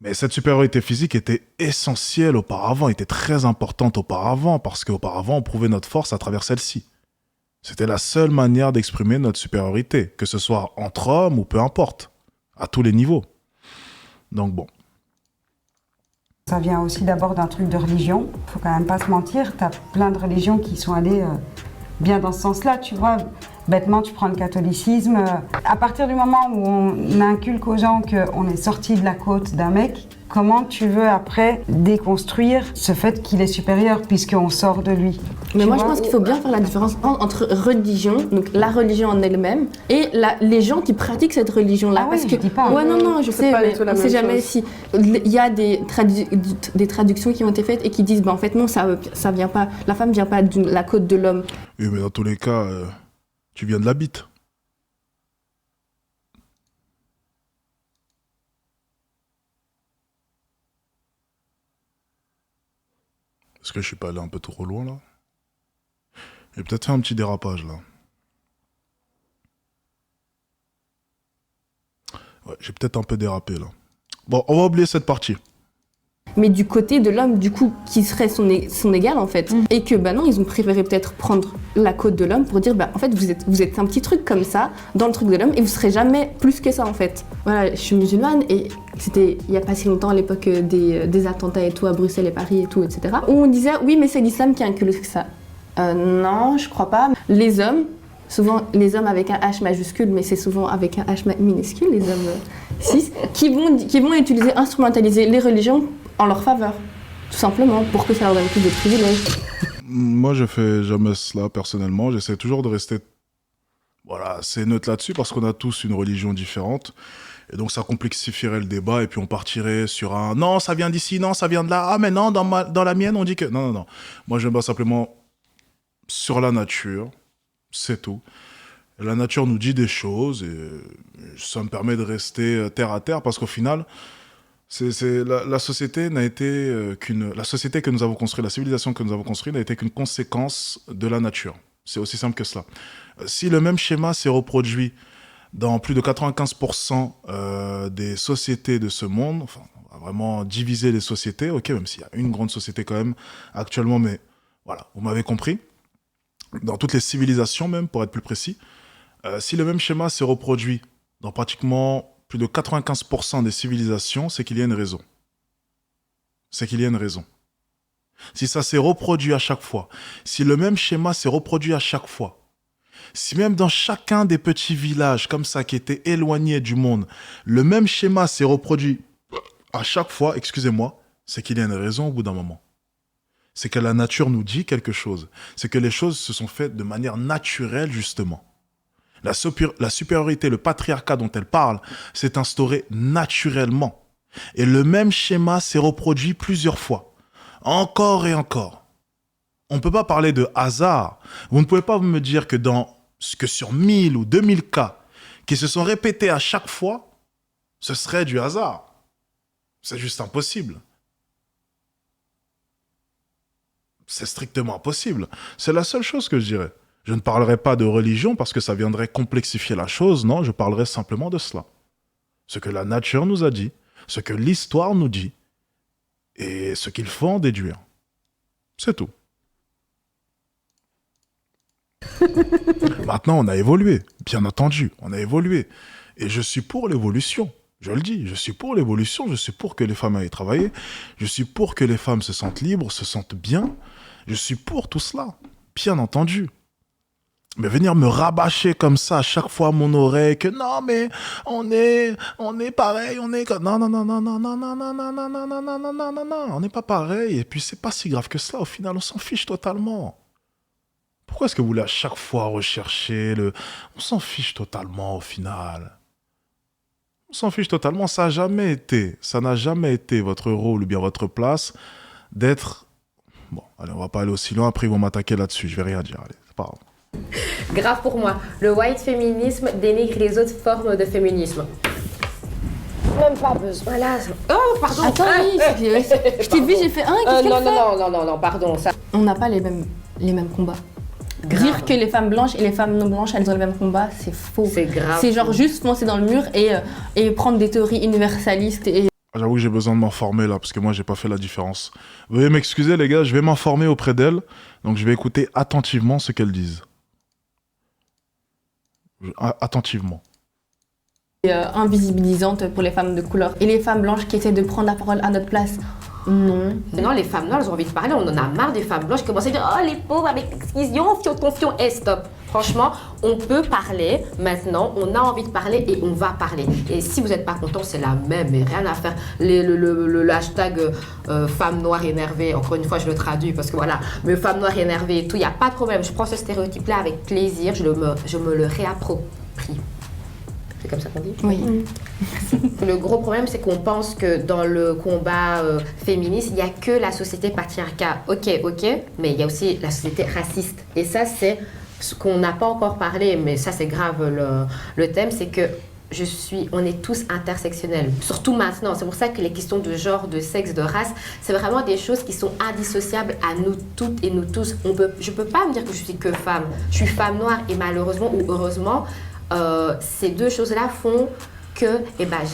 Speaker 1: Mais cette supériorité physique était essentielle auparavant, était très importante auparavant, parce qu'auparavant, on prouvait notre force à travers celle-ci. C'était la seule manière d'exprimer notre supériorité, que ce soit entre hommes ou peu importe, à tous les niveaux. Donc bon.
Speaker 2: Ça vient aussi d'abord d'un truc de religion. Faut quand même pas se mentir. T'as plein de religions qui sont allées bien dans ce sens-là, tu vois. Bêtement, tu prends le catholicisme. À partir du moment où on inculque aux gens qu'on est sorti de la côte d'un mec, comment tu veux après déconstruire ce fait qu'il est supérieur puisqu'on sort de lui?
Speaker 5: Mais moi, je pense qu'il faut bien faire la différence entre religion, donc la religion en elle-même, et les gens qui pratiquent cette religion-là.
Speaker 2: Ah oui,
Speaker 5: parce
Speaker 2: je
Speaker 5: que,
Speaker 2: dis pas.
Speaker 5: ouais, non, je sais,
Speaker 4: pas
Speaker 5: mais
Speaker 4: du tout la
Speaker 5: on sait
Speaker 4: même
Speaker 5: jamais
Speaker 4: chose.
Speaker 5: si il y a des traductions qui ont été faites et qui disent, en fait, non, ça vient pas, la femme vient pas de la côte de l'homme.
Speaker 1: Oui, mais dans tous les cas, tu viens de la bite. Est-ce que je suis pas allé un peu trop loin, là? J'ai peut-être fait un petit dérapage, là. Ouais, j'ai peut-être un peu dérapé, là. Bon, on va oublier cette partie.
Speaker 5: Mais du côté de l'homme, du coup, qui serait son égal, en fait. Et que, bah non, ils ont préféré peut-être prendre la côte de l'homme pour dire, bah, en fait, vous êtes un petit truc comme ça, dans le truc de l'homme, et vous serez jamais plus que ça, en fait. Voilà, je suis musulmane, et c'était il y a pas si longtemps, à l'époque des attentats et tout, à Bruxelles et Paris et tout, etc. Où on disait, oui, mais c'est l'islam qui inculque ça. Non, je crois pas. Les hommes, souvent les hommes avec un H majuscule, mais c'est souvent avec un H minuscule, les hommes cis, qui vont utiliser, instrumentaliser les religions en leur faveur, tout simplement, pour que ça leur donne plus de privilèges.
Speaker 1: Moi, je fais jamais cela, personnellement. J'essaie toujours de rester assez neutre là-dessus, parce qu'on a tous une religion différente. Et donc, ça complexifierait le débat, et puis on partirait sur un « non, ça vient d'ici, non, ça vient de là, ah, mais non, dans la mienne, on dit que… » Non. Moi, je me base simplement sur la nature, c'est tout. Et la nature nous dit des choses, et ça me permet de rester terre à terre, parce qu'au final, la société n'a été la société que nous avons construite, la civilisation que nous avons construite n'a été qu'une conséquence de la nature. C'est aussi simple que cela. Si le même schéma s'est reproduit dans plus de 95% des sociétés de ce monde, enfin, on va vraiment diviser les sociétés, ok, même s'il y a une grande société quand même actuellement, mais voilà, vous m'avez compris. Dans toutes les civilisations même, pour être plus précis, si le même schéma s'est reproduit dans pratiquement plus de 95% des civilisations, c'est qu'il y a une raison. C'est qu'il y a une raison. Si ça s'est reproduit à chaque fois, si le même schéma s'est reproduit à chaque fois, si même dans chacun des petits villages comme ça qui étaient éloignés du monde, le même schéma s'est reproduit à chaque fois, excusez-moi, c'est qu'il y a une raison au bout d'un moment. C'est que la nature nous dit quelque chose. C'est que les choses se sont faites de manière naturelle, justement. La supériorité, le patriarcat dont elle parle, s'est instauré naturellement. Et le même schéma s'est reproduit plusieurs fois. Encore et encore. On ne peut pas parler de hasard. Vous ne pouvez pas me dire que sur 1000 ou 2000 cas qui se sont répétés à chaque fois, ce serait du hasard. C'est juste impossible. C'est strictement impossible. C'est la seule chose que je dirais. Je ne parlerai pas de religion parce que ça viendrait complexifier la chose. Non, je parlerai simplement de cela. Ce que la nature nous a dit, ce que l'histoire nous dit, et ce qu'il faut en déduire. C'est tout. Maintenant, on a évolué. Bien entendu, on a évolué. Et je suis pour l'évolution. Je le dis, je suis pour l'évolution. Je suis pour que les femmes aillent travailler. Je suis pour que les femmes se sentent libres, se sentent bien. Je suis pour tout cela. Bien entendu. Mais venir me rabâcher comme ça à chaque fois à mon oreille que non mais on est pareil, on est non, on n'est pas pareil et puis c'est pas si grave que ça au final, on s'en fiche totalement. Pourquoi est-ce que vous voulez à chaque fois rechercher on s'en fiche totalement au final. On s'en fiche totalement, ça n'a jamais été votre rôle ou bien votre place d'être bon, allez, on va pas aller aussi loin, après ils vont m'attaquer là-dessus, je vais rien dire, allez, c'est pas grave.
Speaker 3: Grave pour moi. Le white féminisme dénigre les autres formes de féminisme. Même pas besoin. Voilà. Oh, pardon.
Speaker 5: Attends, oui, je t'ai vu, j'ai fait un. Qu'est-ce qu'elle fait
Speaker 3: non, pardon. Ça.
Speaker 5: On n'a pas les mêmes combats.
Speaker 3: Grave.
Speaker 5: Dire que les femmes blanches et les femmes non blanches, elles ont les mêmes combats, c'est faux.
Speaker 3: C'est grave.
Speaker 5: C'est genre juste foncer dans le mur et prendre des théories universalistes et...
Speaker 1: J'avoue que j'ai besoin de m'informer là, parce que moi, j'ai pas fait la différence. Veuillez m'excuser, les gars, je vais m'informer auprès d'elles, donc je vais écouter attentivement ce qu'elles disent. Attentivement.
Speaker 5: Invisibilisante pour les femmes de couleur. Et les femmes blanches qui essaient de prendre la parole à notre place. Non.
Speaker 3: Non, les femmes noires, elles ont envie de parler. On en a marre des femmes blanches qui commencent à dire oh, les pauvres, avec excision, confiant. Et stop. Franchement, on peut parler maintenant. On a envie de parler et on va parler. Et si vous n'êtes pas content, c'est la même. Et rien à faire. Le hashtag femme noire énervée, encore une fois, je le traduis parce que voilà, mais femme noire énervée et tout, il n'y a pas de problème. Je prends ce stéréotype-là avec plaisir. Je me le réapproprie. C'est comme ça qu'on dit?
Speaker 5: Oui.
Speaker 3: Le gros problème, c'est qu'on pense que dans le combat féministe, il n'y a que la société patriarcale. Ok, mais il y a aussi la société raciste. Et ça, c'est ce qu'on n'a pas encore parlé, mais ça, c'est grave le thème, c'est que on est tous intersectionnels, surtout maintenant. C'est pour ça que les questions de genre, de sexe, de race, c'est vraiment des choses qui sont indissociables à nous toutes et nous tous. Je ne peux pas me dire que je suis que femme. Je suis femme noire et malheureusement ou heureusement, ces deux choses-là font que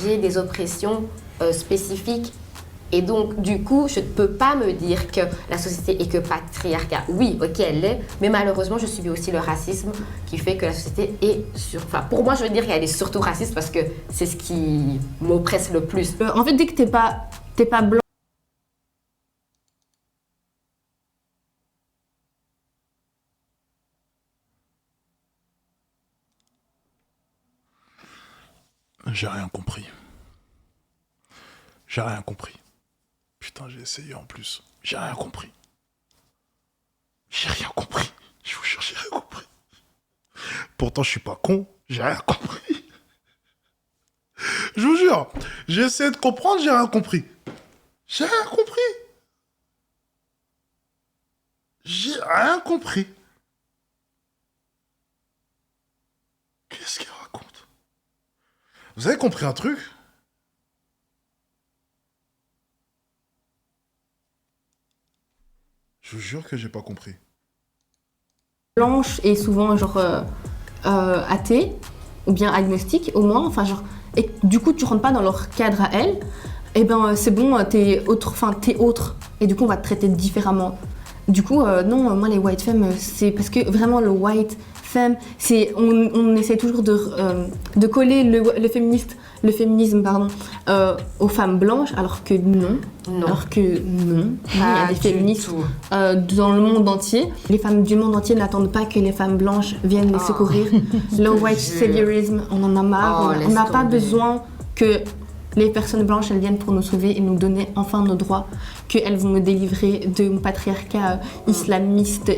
Speaker 3: j'ai des oppressions spécifiques. Et donc, du coup, je ne peux pas me dire que la société est que patriarcat. Oui, ok, elle l'est, mais malheureusement, je subis aussi le racisme qui fait que la société est pour moi, je veux dire qu'elle est surtout raciste parce que c'est ce qui m'oppresse le plus.
Speaker 5: En fait, dès que t'es pas blanc.
Speaker 1: J'ai rien compris. Putain, j'ai essayé en plus. J'ai rien compris. Je vous jure, j'ai rien compris. Pourtant, je suis pas con. J'ai rien compris. Je vous jure. J'ai essayé de comprendre, j'ai rien compris. J'ai rien compris. Qu'est-ce qu'il raconte? Vous avez compris un truc? Je vous jure que j'ai pas compris.
Speaker 5: Blanche et souvent athée ou bien agnostique au moins, et du coup tu rentres pas dans leur cadre à elles, et c'est bon, t'es autre et du coup on va te traiter différemment. Du coup non, moi les white femmes, c'est parce que vraiment le white femme, on essaie toujours de coller le féminisme aux femmes blanches, alors que non. Il y a des féministes dans le monde entier. Les femmes du monde entier n'attendent pas que les femmes blanches viennent les secourir. Le white saviorisme, on en a marre. On n'a pas besoin que les personnes blanches elles viennent pour nous sauver et nous donner enfin nos droits, qu'elles vont nous délivrer de patriarcat islamiste.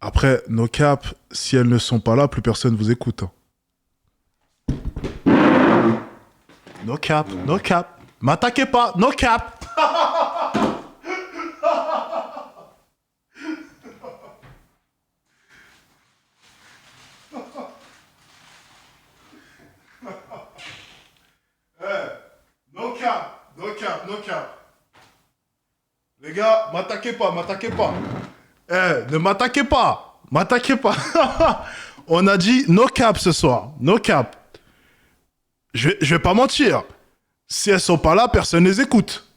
Speaker 1: Après, nos caps, si elles ne sont pas là, plus personne vous écoute. No cap. M'attaquez pas, no cap. No cap. Les gars, m'attaquez pas. Ne m'attaquez pas. On a dit no cap ce soir, no cap. Je vais pas mentir. Si elles sont pas là, personne les écoute.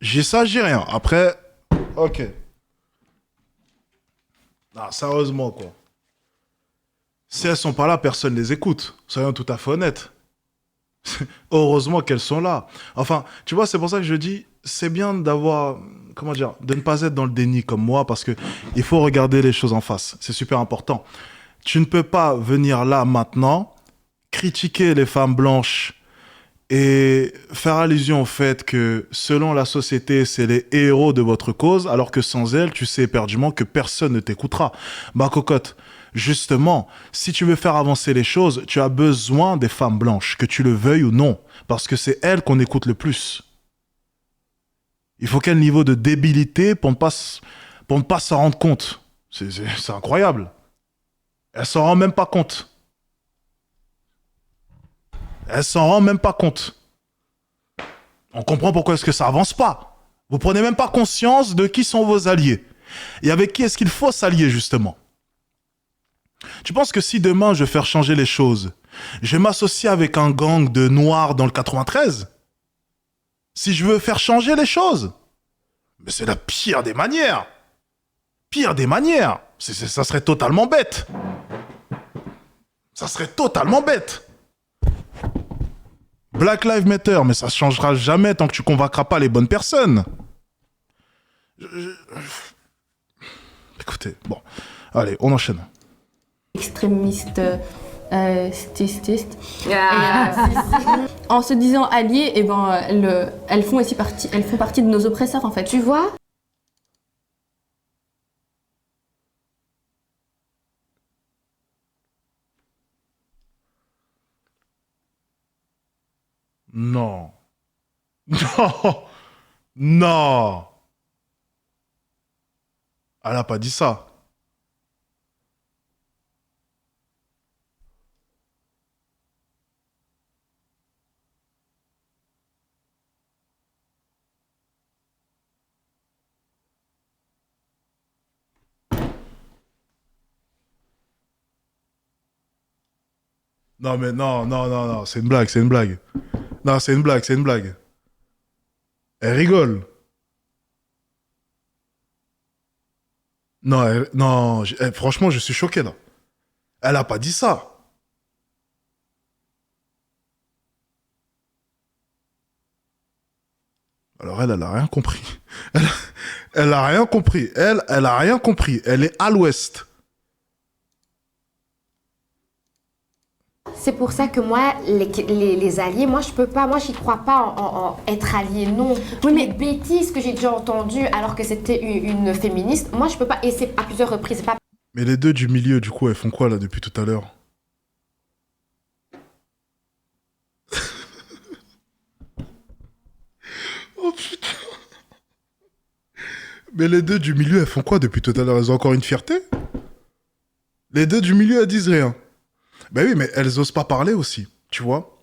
Speaker 1: J'ai ça, j'ai rien. Après, ok. Non, sérieusement, quoi. Si elles sont pas là, personne les écoute. Soyons tout à fait honnêtes. Heureusement qu'elles sont là. Enfin, tu vois, c'est pour ça que je dis, c'est bien d'avoir, de ne pas être dans le déni comme moi, parce que il faut regarder les choses en face. C'est super important. Tu ne peux pas venir là maintenant, critiquer les femmes blanches et faire allusion au fait que selon la société, c'est les héros de votre cause, alors que sans elles, tu sais éperdument que personne ne t'écoutera. Ma cocotte, justement, si tu veux faire avancer les choses, tu as besoin des femmes blanches, que tu le veuilles ou non, parce que c'est elles qu'on écoute le plus. Il faut quel niveau de débilité pour ne pas s'en rendre compte? C'est incroyable. Elle s'en rend même pas compte. On comprend pourquoi est-ce que ça avance pas. Vous prenez même pas conscience de qui sont vos alliés. Et avec qui est-ce qu'il faut s'allier, justement. Tu penses que si demain je vais faire changer les choses, je vais m'associer avec un gang de noirs dans le 93? Si je veux faire changer les choses? Mais c'est la pire des manières. Ça serait totalement bête. Ça serait totalement bête. Black Lives Matter, mais ça ne changera jamais tant que tu convaincras pas les bonnes personnes. Écoutez, bon. Allez, on enchaîne.
Speaker 5: Extrémiste, stististe. En se disant alliées, eh ben, elles font partie de nos oppresseurs, en fait.
Speaker 3: Tu vois?
Speaker 1: Non. Non. Non. Elle a pas dit ça. Non, mais non, c'est une blague, c'est une blague. Non, c'est une blague, c'est une blague. Elle rigole. Non, franchement, je suis choqué, là. Elle a pas dit ça. Alors elle a rien compris. Elle a rien compris. Elle a rien compris. Elle est à l'ouest.
Speaker 3: C'est pour ça que moi, les alliés, moi je peux pas, moi j'y crois pas en être allié, non. Oui, mais bêtises que j'ai déjà entendues alors que c'était une féministe, moi je peux pas, et c'est à plusieurs reprises, c'est pas...
Speaker 1: Mais les deux du milieu, du coup, elles font quoi là depuis tout à l'heure? Oh putain. Mais les deux du milieu, elles font quoi depuis tout à l'heure? Elles ont encore une fierté? Les deux du milieu, elles disent rien. Ben oui, mais elles osent pas parler aussi, tu vois.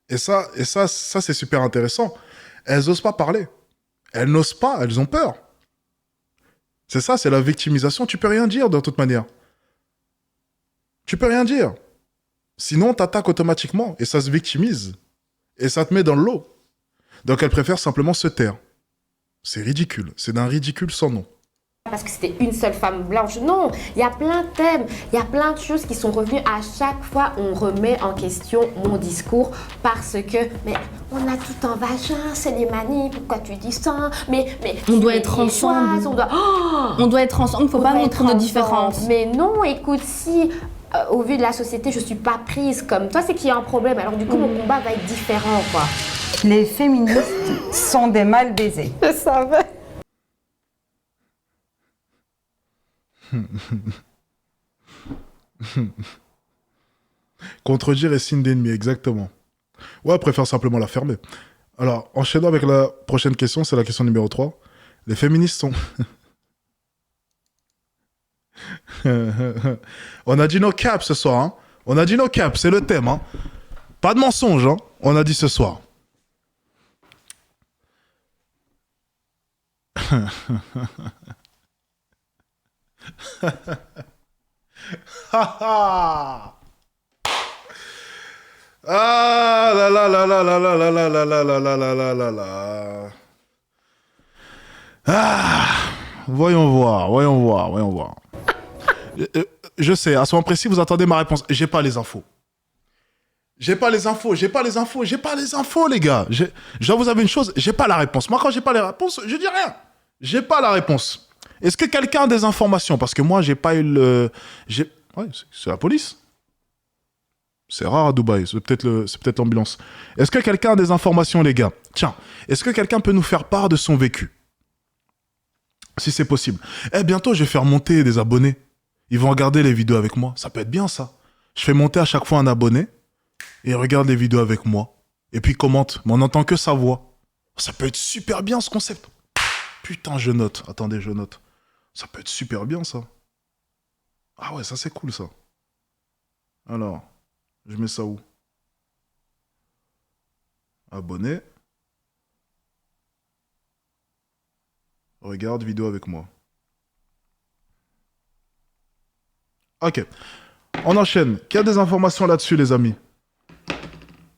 Speaker 1: Et ça c'est super intéressant. Elles osent pas parler. Elles n'osent pas, elles ont peur. C'est ça, c'est la victimisation. Tu peux rien dire de toute manière. Tu peux rien dire. Sinon, t'attaques automatiquement et ça se victimise. Et ça te met dans le lot. Donc elles préfèrent simplement se taire. C'est ridicule. C'est d'un ridicule sans nom.
Speaker 3: Parce que c'était une seule femme blanche. Non, il y a plein de thèmes, il y a plein de choses qui sont revenues. À chaque fois, on remet en question mon discours parce que, mais on a tout un vagin, c'est des manies, pourquoi tu dis ça? Mais
Speaker 5: on doit être ensemble. On doit être ensemble, faut pas montrer nos différences.
Speaker 3: Mais non, écoute, si au vu de la société, je suis pas prise comme toi, c'est qu'il y a un problème. Alors du coup, mon combat va être différent, quoi.
Speaker 2: Les féministes sont des mal baisés.
Speaker 3: Je savais.
Speaker 1: Contredire est signe d'ennemi, exactement. Ouais, préfère simplement la fermer. Alors, enchaînons avec la prochaine question, c'est la question numéro 3. Les féministes sont... On a dit no cap ce soir, hein. On a dit no cap, c'est le thème, hein. Pas de mensonge, hein. On a dit ce soir. Ah là là là là là là là là là là là là là là là. Ah, voyons voir. Je sais, à ce moment précis, vous attendez ma réponse. J'ai pas les infos. J'ai pas les infos, les gars. Genre, vous avez une chose, j'ai pas la réponse. Moi, quand j'ai pas les réponses, je dis rien. J'ai pas la réponse. Est-ce que quelqu'un a des informations? Parce que moi, j'ai pas eu le... Ouais, c'est la police. C'est rare à Dubaï, c'est peut-être l'ambulance. Est-ce que quelqu'un a des informations, les gars? Tiens, est-ce que quelqu'un peut nous faire part de son vécu? Si c'est possible. Bientôt, je vais faire monter des abonnés. Ils vont regarder les vidéos avec moi. Ça peut être bien, ça. Je fais monter à chaque fois un abonné et il regarde les vidéos avec moi. Et puis il commente, mais on n'entend que sa voix. Ça peut être super bien, ce concept. Putain, je note. Attendez, je note. Ça peut être super bien, ça. Ah ouais, ça c'est cool, ça. Alors, je mets ça où? Abonné. Regarde vidéo avec moi. Ok. On enchaîne. Qui a des informations là-dessus, les amis?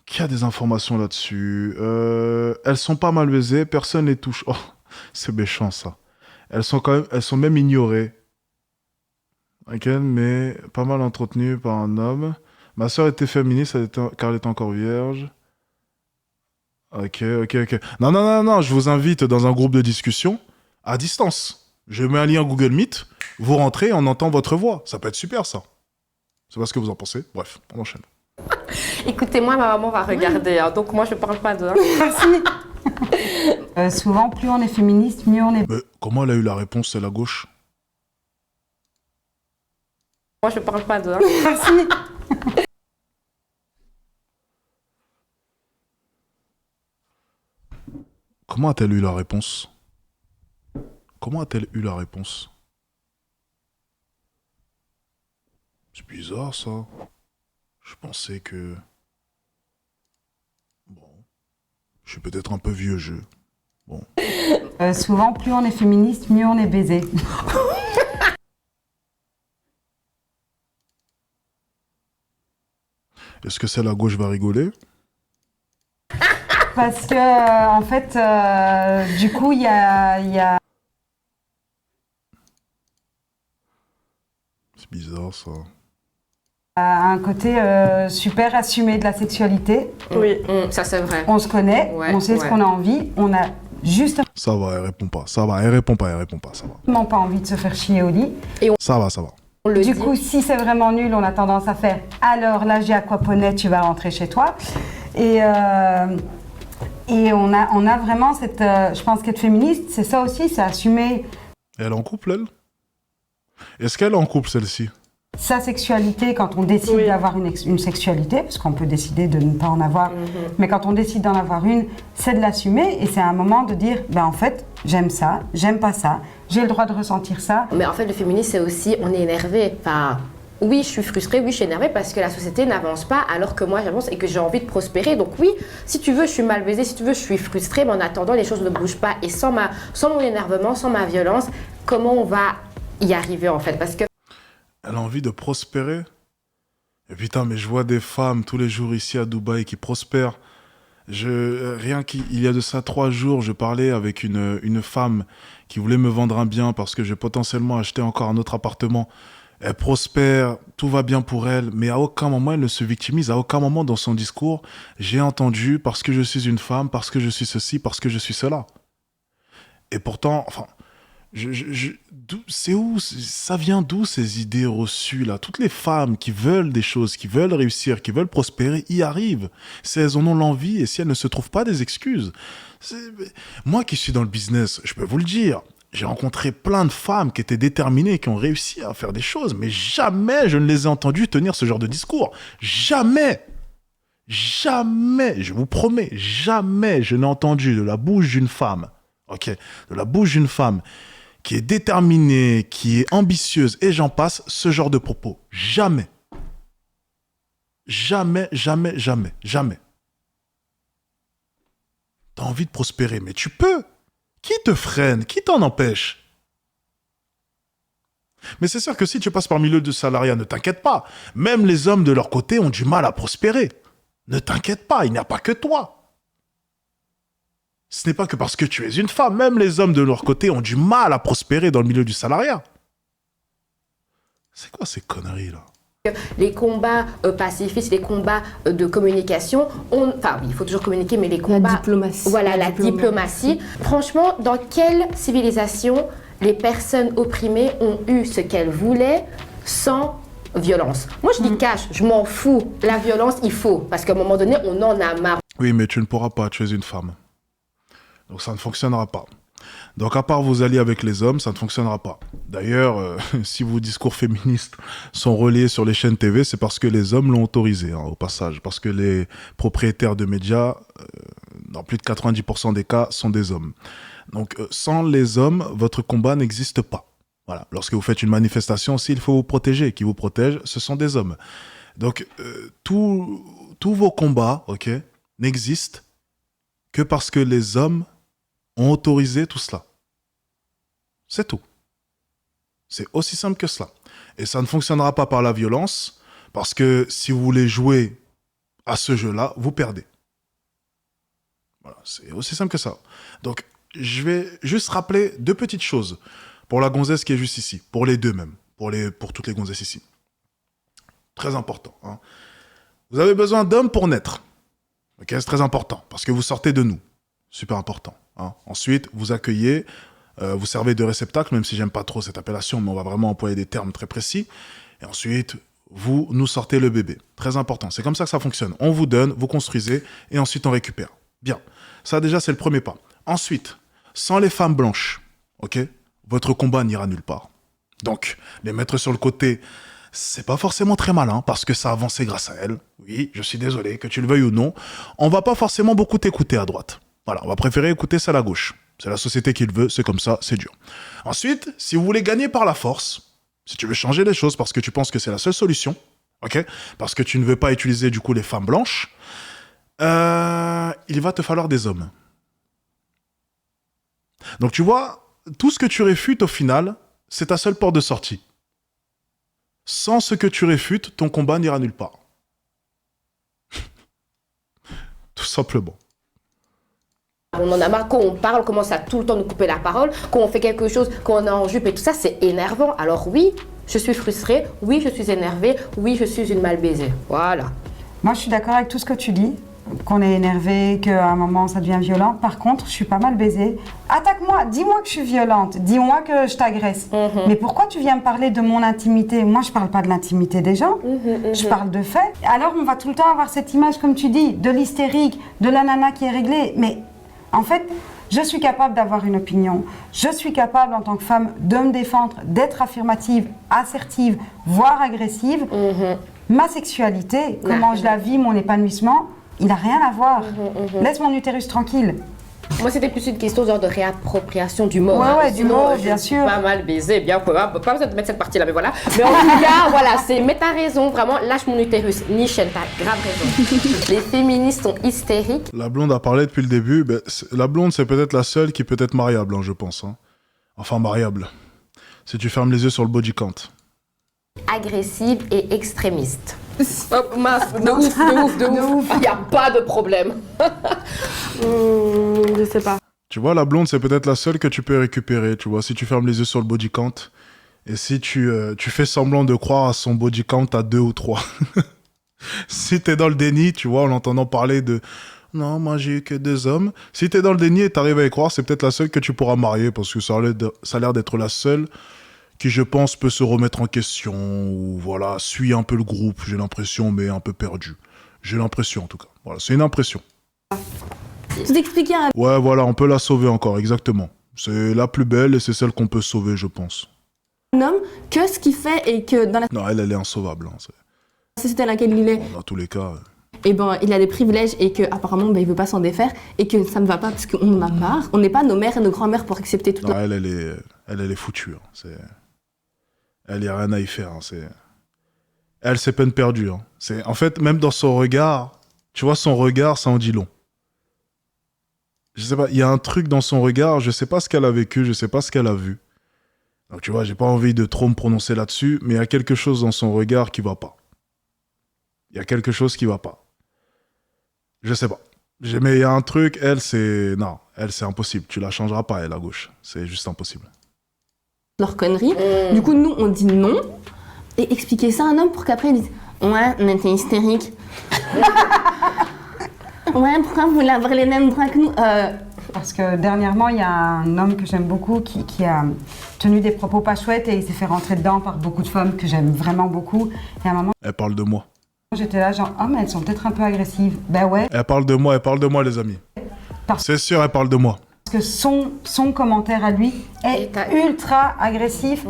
Speaker 1: Qui a des informations là-dessus? Elles sont pas mal baisées, personne les touche. Oh, c'est méchant, ça. Elles sont même ignorées. Ok, mais pas mal entretenues par un homme. Ma sœur était féministe car elle était encore vierge. Ok. Non, je vous invite dans un groupe de discussion à distance. Je mets un lien Google Meet, vous rentrez, on entend votre voix. Ça peut être super, ça. C'est pas ce que vous en pensez. Bref, on enchaîne.
Speaker 3: Écoutez, moi, ma maman va regarder, hein, donc moi, je parle pas de...
Speaker 2: Souvent, plus on est féministe, mieux on est...
Speaker 1: Mais comment elle a eu la réponse, c'est la gauche?
Speaker 3: Moi, je parle pas de...
Speaker 1: Comment a-t-elle eu la réponse? Comment a-t-elle eu la réponse? C'est bizarre, ça. Je pensais que... Bon... Je suis peut-être un peu vieux jeu. Bon.
Speaker 2: Souvent, plus on est féministe, mieux on est baisé.
Speaker 1: Est-ce que c'est la gauche va rigoler?
Speaker 2: Parce que, en fait, du coup, il y a...
Speaker 1: C'est bizarre, ça.
Speaker 2: un côté super assumé de la sexualité.
Speaker 4: Oui.
Speaker 3: Ça, c'est vrai.
Speaker 2: On se connaît,
Speaker 3: Ouais,
Speaker 2: on sait ce
Speaker 3: ouais.
Speaker 2: qu'on a envie, on a justement
Speaker 1: Ça va, elle répond pas. Ça va, elle répond pas, ça va.
Speaker 2: pas envie de se faire chier au lit.
Speaker 1: Ça va.
Speaker 3: On le
Speaker 2: Du
Speaker 3: dit.
Speaker 2: coup, si c'est vraiment nul, on a tendance à faire « alors là, j'ai aquaponé, tu vas rentrer chez toi ». Et on a vraiment cette... je pense qu'être féministe, c'est ça aussi, c'est assumer
Speaker 1: Elle est en couple, elle? Est-ce qu'elle est en couple, celle-ci?
Speaker 2: sa sexualité quand on décide
Speaker 4: Oui.
Speaker 2: d'avoir une sexualité, parce qu'on peut décider de ne pas en avoir, mais quand on décide d'en avoir une, c'est de l'assumer et c'est un moment de dire, ben en fait, j'aime ça, j'aime pas ça, j'ai le droit de ressentir ça.
Speaker 3: Mais en fait, le féminisme, c'est aussi, on est énervé. Enfin, oui, je suis frustrée, oui, je suis énervée parce que la société n'avance pas alors que moi, j'avance et que j'ai envie de prospérer. Donc oui, si tu veux, je suis mal baisée, si tu veux, je suis frustrée, mais en attendant, les choses ne bougent pas. Et sans mon énervement, sans ma violence, comment on va y arriver, en fait? Parce que
Speaker 1: Elle a envie de prospérer. Et putain, mais je vois des femmes tous les jours ici à Dubaï qui prospèrent. Il y a de ça 3 jours, je parlais avec une femme qui voulait me vendre un bien parce que j'ai potentiellement acheté encore un autre appartement. Elle prospère, tout va bien pour elle, mais à aucun moment elle ne se victimise, à aucun moment dans son discours, j'ai entendu parce que je suis une femme, parce que je suis ceci, parce que je suis cela. Et pourtant, enfin, ça vient d'où ces idées reçues là? Toutes les femmes qui veulent des choses, qui veulent réussir, qui veulent prospérer, y arrivent. Si elles en ont l'envie et si elles ne se trouvent pas des excuses. Moi qui suis dans le business, je peux vous le dire, j'ai rencontré plein de femmes qui étaient déterminées, qui ont réussi à faire des choses, mais jamais je ne les ai entendues tenir ce genre de discours. Jamais! Jamais, je vous promets, jamais je n'ai entendu de la bouche d'une femme, ok, de la bouche d'une femme qui est déterminée, qui est ambitieuse, et j'en passe, ce genre de propos. Jamais. Jamais. T'as envie de prospérer, mais tu peux. Qui te freine? Qui t'en empêche? Mais c'est sûr que si tu passes par le milieu du salariat, ne t'inquiète pas. Même les hommes de leur côté ont du mal à prospérer. Ne t'inquiète pas, il n'y a pas que toi. Ce n'est pas que parce que tu es une femme, même les hommes de leur côté ont du mal à prospérer dans le milieu du salariat. C'est quoi ces conneries là?
Speaker 3: les combats pacifistes, les combats de communication, enfin oui, il faut toujours communiquer, mais les combats...
Speaker 5: La diplomatie.
Speaker 3: Voilà, la diplomatie. Franchement, dans quelle civilisation les personnes opprimées ont eu ce qu'elles voulaient sans violence? Moi, je dis cash, je m'en fous. La violence, il faut, parce qu'à un moment donné, on en a marre.
Speaker 1: Oui, mais tu ne pourras pas, tu es une femme. Donc ça ne fonctionnera pas. Donc à part vous allier avec les hommes, ça ne fonctionnera pas. D'ailleurs, si vos discours féministes sont relayés sur les chaînes TV, c'est parce que les hommes l'ont autorisé, hein, au passage. Parce que les propriétaires de médias, dans plus de 90% des cas, sont des hommes. Donc sans les hommes, votre combat n'existe pas. Voilà. Lorsque vous faites une manifestation, s'il faut vous protéger, qui vous protège, ce sont des hommes. Donc tous vos combats, ok, n'existent que parce que les hommes ont autorisé tout cela. C'est tout. C'est aussi simple que cela. Et ça ne fonctionnera pas par la violence, parce que si vous voulez jouer à ce jeu-là, vous perdez. Voilà, c'est aussi simple que ça. Donc, je vais juste rappeler 2 petites choses pour la gonzesse qui est juste ici, pour les deux même, pour toutes les gonzesses ici. Très important, hein. Vous avez besoin d'hommes pour naître. Ok, c'est très important, parce que vous sortez de nous. Super important. Hein. Ensuite, vous accueillez, vous servez de réceptacle, même si j'aime pas trop cette appellation, mais on va vraiment employer des termes très précis. Et ensuite, vous nous sortez le bébé. Très important. C'est comme ça que ça fonctionne. On vous donne, vous construisez, et ensuite on récupère. Bien. Ça, déjà, c'est le premier pas. Ensuite, sans les femmes blanches, ok, votre combat n'ira nulle part. Donc, les mettre sur le côté, c'est pas forcément très malin, parce que ça a avancé grâce à elles. Oui, je suis désolé, que tu le veuilles ou non. On va pas forcément beaucoup t'écouter à droite. Voilà, on va préférer écouter ça à la gauche. C'est la société qui le veut, c'est comme ça, c'est dur. Ensuite, si vous voulez gagner par la force, si tu veux changer les choses parce que tu penses que c'est la seule solution, ok, parce que tu ne veux pas utiliser du coup les femmes blanches, il va te falloir des hommes. Donc tu vois, tout ce que tu réfutes au final, c'est ta seule porte de sortie. Sans ce que tu réfutes, ton combat n'ira nulle part. Tout simplement.
Speaker 3: On en a marre quand on parle, on commence à tout le temps nous couper la parole, quand on fait quelque chose, quand on est en jupe et tout ça, c'est énervant. Alors oui, je suis frustrée, oui, je suis énervée, oui, je suis une mal baisée. Voilà.
Speaker 2: Moi, je suis d'accord avec tout ce que tu dis, qu'on est énervé, qu'à un moment, ça devient violent. Par contre, je suis pas mal baisée. Attaque-moi, dis-moi que je suis violente, dis-moi que je t'agresse. Mais pourquoi tu viens me parler de mon intimité? Moi, je parle pas de l'intimité des gens, je parle de faits. Alors, on va tout le temps avoir cette image, comme tu dis, de l'hystérique, de la nana qui est réglée. Mais en fait, je suis capable d'avoir une opinion. Je suis capable, en tant que femme, de me défendre, d'être affirmative, assertive, voire agressive. Ma sexualité, comment je la vis, mon épanouissement, il n'a rien à voir. Laisse mon utérus tranquille.
Speaker 3: Moi, c'était plus une question genre de réappropriation du mot.
Speaker 2: Ouais, du mot, bien sûr.
Speaker 3: Pas mal baisé, bien, pas besoin de mettre cette partie-là, mais voilà. Mais en tout cas, voilà, mais t'as raison, vraiment, lâche mon utérus. Nichen, t'as grave raison. Les féministes sont hystériques.
Speaker 1: La blonde a parlé depuis le début. La blonde, c'est peut-être la seule qui peut être mariable, hein, je pense. Hein. Enfin, mariable. Si tu fermes les yeux sur le body count.
Speaker 3: Agressive et extrémiste. Hop, mince, de ouf. Il n'y a pas de problème.
Speaker 4: Je sais pas.
Speaker 1: Tu vois, la blonde, c'est peut-être la seule que tu peux récupérer, tu vois, si tu fermes les yeux sur le body count. Et si tu fais semblant de croire à son body count à 2 ou 3. Si t'es dans le déni, tu vois, en entendant parler de « Non, moi j'ai eu que 2 hommes ». Si t'es dans le déni et t'arrives à y croire, c'est peut-être la seule que tu pourras marier, parce que ça a l'air d'être la seule qui, je pense, peut se remettre en question, ou voilà, suit un peu le groupe, j'ai l'impression, mais un peu perdu. J'ai l'impression, en tout cas. Voilà, c'est une impression.
Speaker 5: Je t'expliquais un...
Speaker 1: Ouais, voilà, on peut la sauver encore, exactement. C'est la plus belle et c'est celle qu'on peut sauver, je pense.
Speaker 5: homme que ce qu'il fait et que dans la
Speaker 1: Non, elle est insauvable. Hein,
Speaker 5: société dans laquelle il est,
Speaker 1: dans tous les cas...
Speaker 5: et ben, il a des privilèges et qu'apparemment il veut pas s'en défaire et que ça ne va pas parce qu'on en a marre. On n'est pas nos mères et nos grands-mères pour accepter tout
Speaker 1: ça. Elle est foutue. Hein. Elle n'y a rien à y faire. Hein. Elle, c'est peine perdue. Hein. En fait, même dans son regard, tu vois, son regard, ça en dit long. Je sais pas, il y a un truc dans son regard, je sais pas ce qu'elle a vécu, je sais pas ce qu'elle a vu. Donc tu vois, j'ai pas envie de trop me prononcer là-dessus, mais il y a quelque chose dans son regard qui va pas. Il y a quelque chose qui va pas. Je sais pas. Mais il y a un truc, elle, c'est impossible. Tu la changeras pas, elle, à gauche. C'est juste impossible.
Speaker 5: Leur connerie. Du coup, nous, on dit non. Et expliquer ça à un homme pour qu'après, il dise « Ouais, on était hystérique. » Ouais, pourquoi vous voulez avoir les mêmes droits que nous
Speaker 2: Parce que dernièrement, il y a un homme que j'aime beaucoup qui a tenu des propos pas chouettes et il s'est fait rentrer dedans par beaucoup de femmes que j'aime vraiment beaucoup. Et à un moment...
Speaker 1: Elle parle de moi.
Speaker 2: J'étais là genre, oh mais elles sont peut-être un peu agressives. Ben ouais.
Speaker 1: Elle parle de moi les amis. C'est sûr, elle parle de moi.
Speaker 2: Parce que son commentaire à lui est ultra agressif.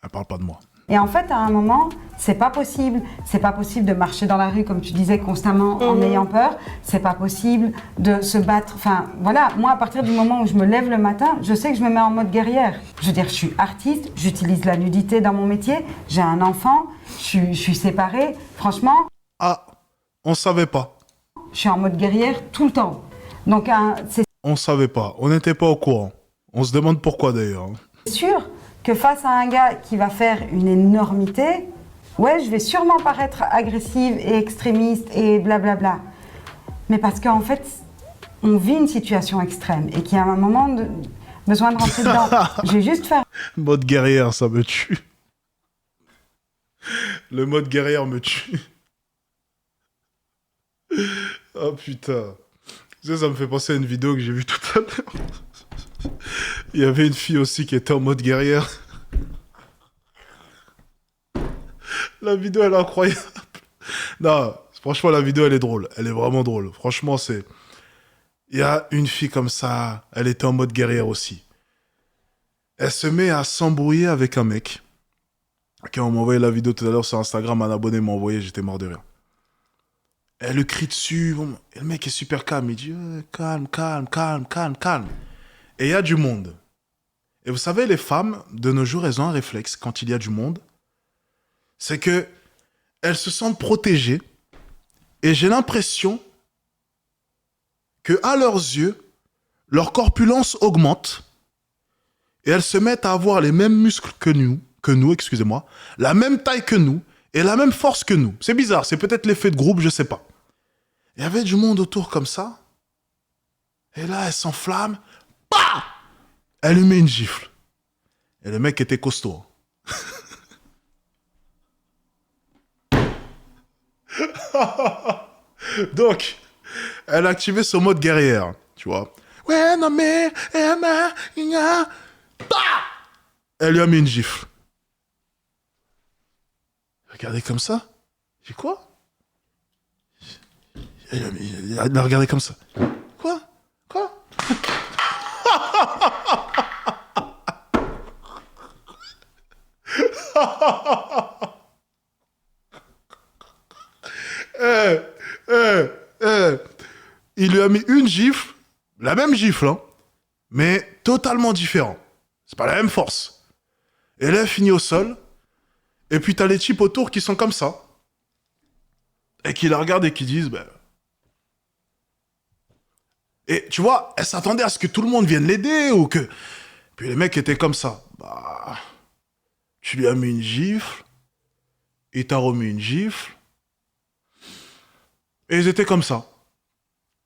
Speaker 1: Elle parle pas de moi.
Speaker 2: Et en fait, à un moment, c'est pas possible. C'est pas possible de marcher dans la rue, comme tu disais, constamment en ayant peur. C'est pas possible de se battre. Enfin, voilà, moi, à partir du moment où je me lève le matin, je sais que je me mets en mode guerrière. Je veux dire, je suis artiste, j'utilise la nudité dans mon métier, j'ai un enfant, je suis séparée. Franchement...
Speaker 1: Ah, on savait pas.
Speaker 2: Je suis en mode guerrière tout le temps. Donc,
Speaker 1: on savait pas, on n'était pas au courant. On se demande pourquoi d'ailleurs.
Speaker 2: C'est sûr que face à un gars qui va faire une énormité, ouais, je vais sûrement paraître agressive et extrémiste et blablabla. Mais parce qu'en fait, on vit une situation extrême et qu'il y a un moment besoin de rentrer dedans. Je vais juste faire...
Speaker 1: Mode guerrière, ça me tue. Le mode guerrière me tue. Oh putain. Tu sais, ça me fait penser à une vidéo que j'ai vue tout à l'heure. Il y avait une fille aussi qui était en mode guerrière. La vidéo, elle est incroyable. Non, franchement, la vidéo, elle est drôle. Elle est vraiment drôle. Franchement, c'est... Il y a une fille comme ça, elle était en mode guerrière aussi. Elle se met à s'embrouiller avec un mec. Quand on m'a envoyé la vidéo tout à l'heure sur Instagram, un abonné m'a envoyé, j'étais mort de rire. Elle le crie dessus, et le mec est super calme, il dit calme, calme, calme, calme, calme. Et il y a du monde. Et vous savez, les femmes, de nos jours, elles ont un réflexe quand il y a du monde, c'est que elles se sentent protégées, et j'ai l'impression que à leurs yeux, leur corpulence augmente, et elles se mettent à avoir les mêmes muscles que nous, excusez-moi, la même taille que nous, et la même force que nous. C'est bizarre, c'est peut-être l'effet de groupe, je sais pas. Il y avait du monde autour comme ça. Et là, elle s'enflamme. Bah! Elle lui met une gifle. Et le mec était costaud. Donc, elle a activé son mode guerrière, tu vois. Ouais, non mais... Bah! Elle lui a mis une gifle. Regardez comme ça. J'ai quoi? Il a regardé comme ça. Quoi? Eh, eh, eh. Il lui a mis une gifle, la même gifle, hein, mais totalement différent. C'est pas la même force. Et là, elle finit au sol. Et puis t'as les types autour qui sont comme ça. Et qui la regardent et qui disent... Ben... Et tu vois, elle s'attendait à ce que tout le monde vienne l'aider ou que... Puis les mecs étaient comme ça. Bah... Tu lui as mis une gifle. Il t'a remis une gifle. Et ils étaient comme ça.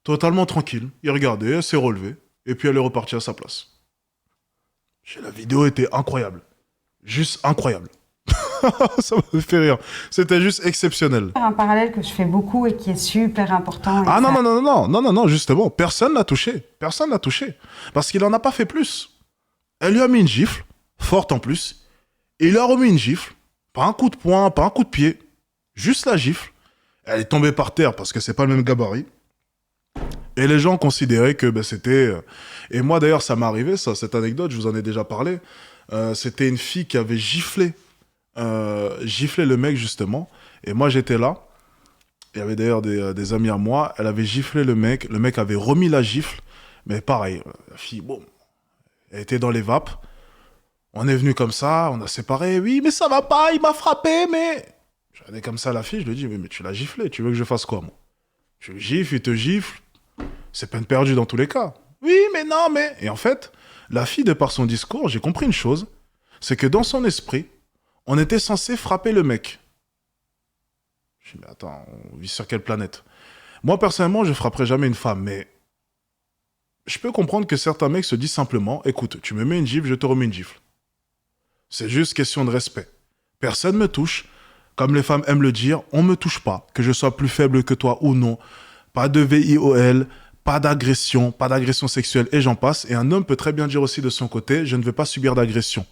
Speaker 1: Totalement tranquilles. Ils regardaient, elle s'est relevée. Et puis elle est repartie à sa place. La vidéo était incroyable. Juste incroyable. Ça me fait rire. C'était juste exceptionnel.
Speaker 2: Un parallèle que je fais beaucoup et qui est super important.
Speaker 1: Ah non, justement, personne l'a touché. Personne l'a touché. Parce qu'il en a pas fait plus. Elle lui a mis une gifle, forte en plus, et il lui a remis une gifle. Pas un coup de poing, pas un coup de pied. Juste la gifle. Elle est tombée par terre parce que c'est pas le même gabarit. Et les gens considéraient que c'était... Et moi d'ailleurs, ça m'est arrivé, ça, cette anecdote, je vous en ai déjà parlé. C'était une fille qui avait giflé le mec justement, et moi j'étais là. Il y avait d'ailleurs des amis à moi. Elle avait giflé le mec avait remis la gifle, mais pareil, la fille, bon, elle était dans les vapes. On est venu comme ça, on a séparé. Oui, mais ça va pas, il m'a frappé, mais je regardais comme ça la fille, je lui dis mais tu l'as giflé, tu veux que je fasse quoi moi? Tu le gifles, il te gifle, c'est peine perdue dans tous les cas. Oui, mais non, mais... Et en fait, la fille, de par son discours, j'ai compris une chose, c'est que dans son esprit, on était censé frapper le mec. Je dis, mais attends, on vit sur quelle planète? Moi, personnellement, je frapperai jamais une femme, mais je peux comprendre que certains mecs se disent simplement, écoute, tu me mets une gifle, je te remets une gifle. C'est juste question de respect. Personne me touche. Comme les femmes aiment le dire, on me touche pas, que je sois plus faible que toi ou non. Pas de VIOL, pas d'agression sexuelle et j'en passe. Et un homme peut très bien dire aussi de son côté, je ne veux pas subir d'agression.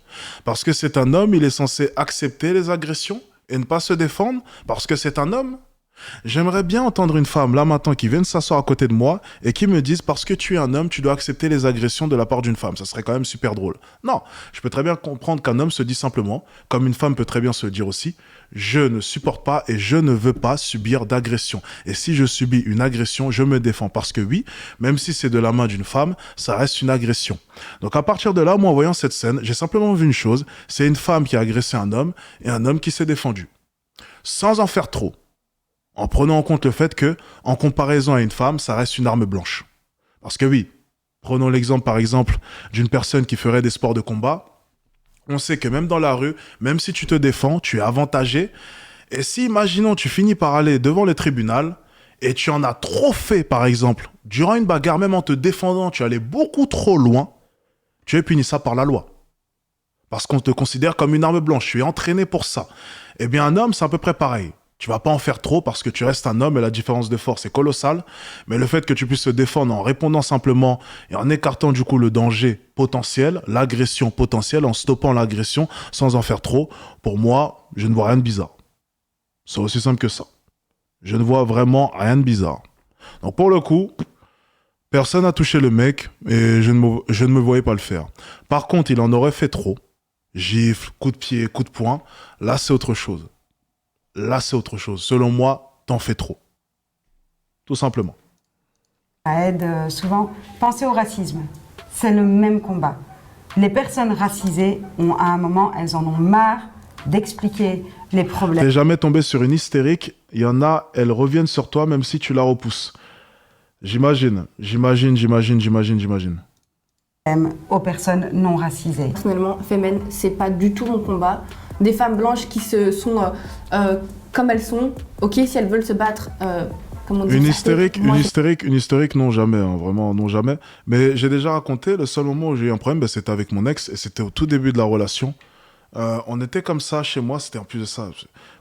Speaker 1: Parce que c'est un homme, il est censé accepter les agressions et ne pas se défendre parce que c'est un homme. J'aimerais bien entendre une femme là maintenant qui vienne s'asseoir à côté de moi et qui me dise parce que tu es un homme, tu dois accepter les agressions de la part d'une femme. Ça serait quand même super drôle. Non, je peux très bien comprendre qu'un homme se dit simplement, comme une femme peut très bien se le dire aussi, je ne supporte pas et je ne veux pas subir d'agression. Et si je subis une agression, je me défends parce que oui, même si c'est de la main d'une femme, ça reste une agression. Donc à partir de là, moi en voyant cette scène, j'ai simplement vu une chose, c'est une femme qui a agressé un homme et un homme qui s'est défendu. Sans en faire trop. En prenant en compte le fait que, en comparaison à une femme, ça reste une arme blanche. Parce que oui, prenons l'exemple par exemple d'une personne qui ferait des sports de combat. On sait que même dans la rue, même si tu te défends, tu es avantagé. Et si, imaginons, tu finis par aller devant le tribunal et tu en as trop fait, par exemple, durant une bagarre, même en te défendant, tu allais beaucoup trop loin, tu es puni ça par la loi. Parce qu'on te considère comme une arme blanche, tu es entraîné pour ça. Eh bien, un homme, c'est à peu près pareil. Tu vas pas en faire trop parce que tu restes un homme et la différence de force est colossale. Mais le fait que tu puisses te défendre en répondant simplement et en écartant du coup le danger potentiel, l'agression potentielle, en stoppant l'agression sans en faire trop, pour moi, je ne vois rien de bizarre. C'est aussi simple que ça. Je ne vois vraiment rien de bizarre. Donc pour le coup, personne n'a touché le mec et je ne me voyais pas le faire. Par contre, il en aurait fait trop. Gifle, coup de pied, coup de poing. Là, c'est autre chose. Là, c'est autre chose. Selon moi, t'en fais trop. Tout simplement.
Speaker 2: Ça aide souvent. Pensez au racisme. C'est le même combat. Les personnes racisées ont, à un moment, elles en ont marre d'expliquer les problèmes.
Speaker 1: T'es jamais tombé sur une hystérique. Il y en a, elles reviennent sur toi même si tu la repousses. J'imagine.
Speaker 2: Aux personnes non racisées.
Speaker 5: Personnellement, Femen, c'est pas du tout mon combat. Des femmes blanches qui sont comme elles sont, ok, si elles veulent se battre, comment dire,
Speaker 1: une hystérique, non jamais, hein, vraiment, non jamais. Mais j'ai déjà raconté, le seul moment où j'ai eu un problème, c'était avec mon ex, et c'était au tout début de la relation. On était comme ça chez moi, c'était en plus de ça.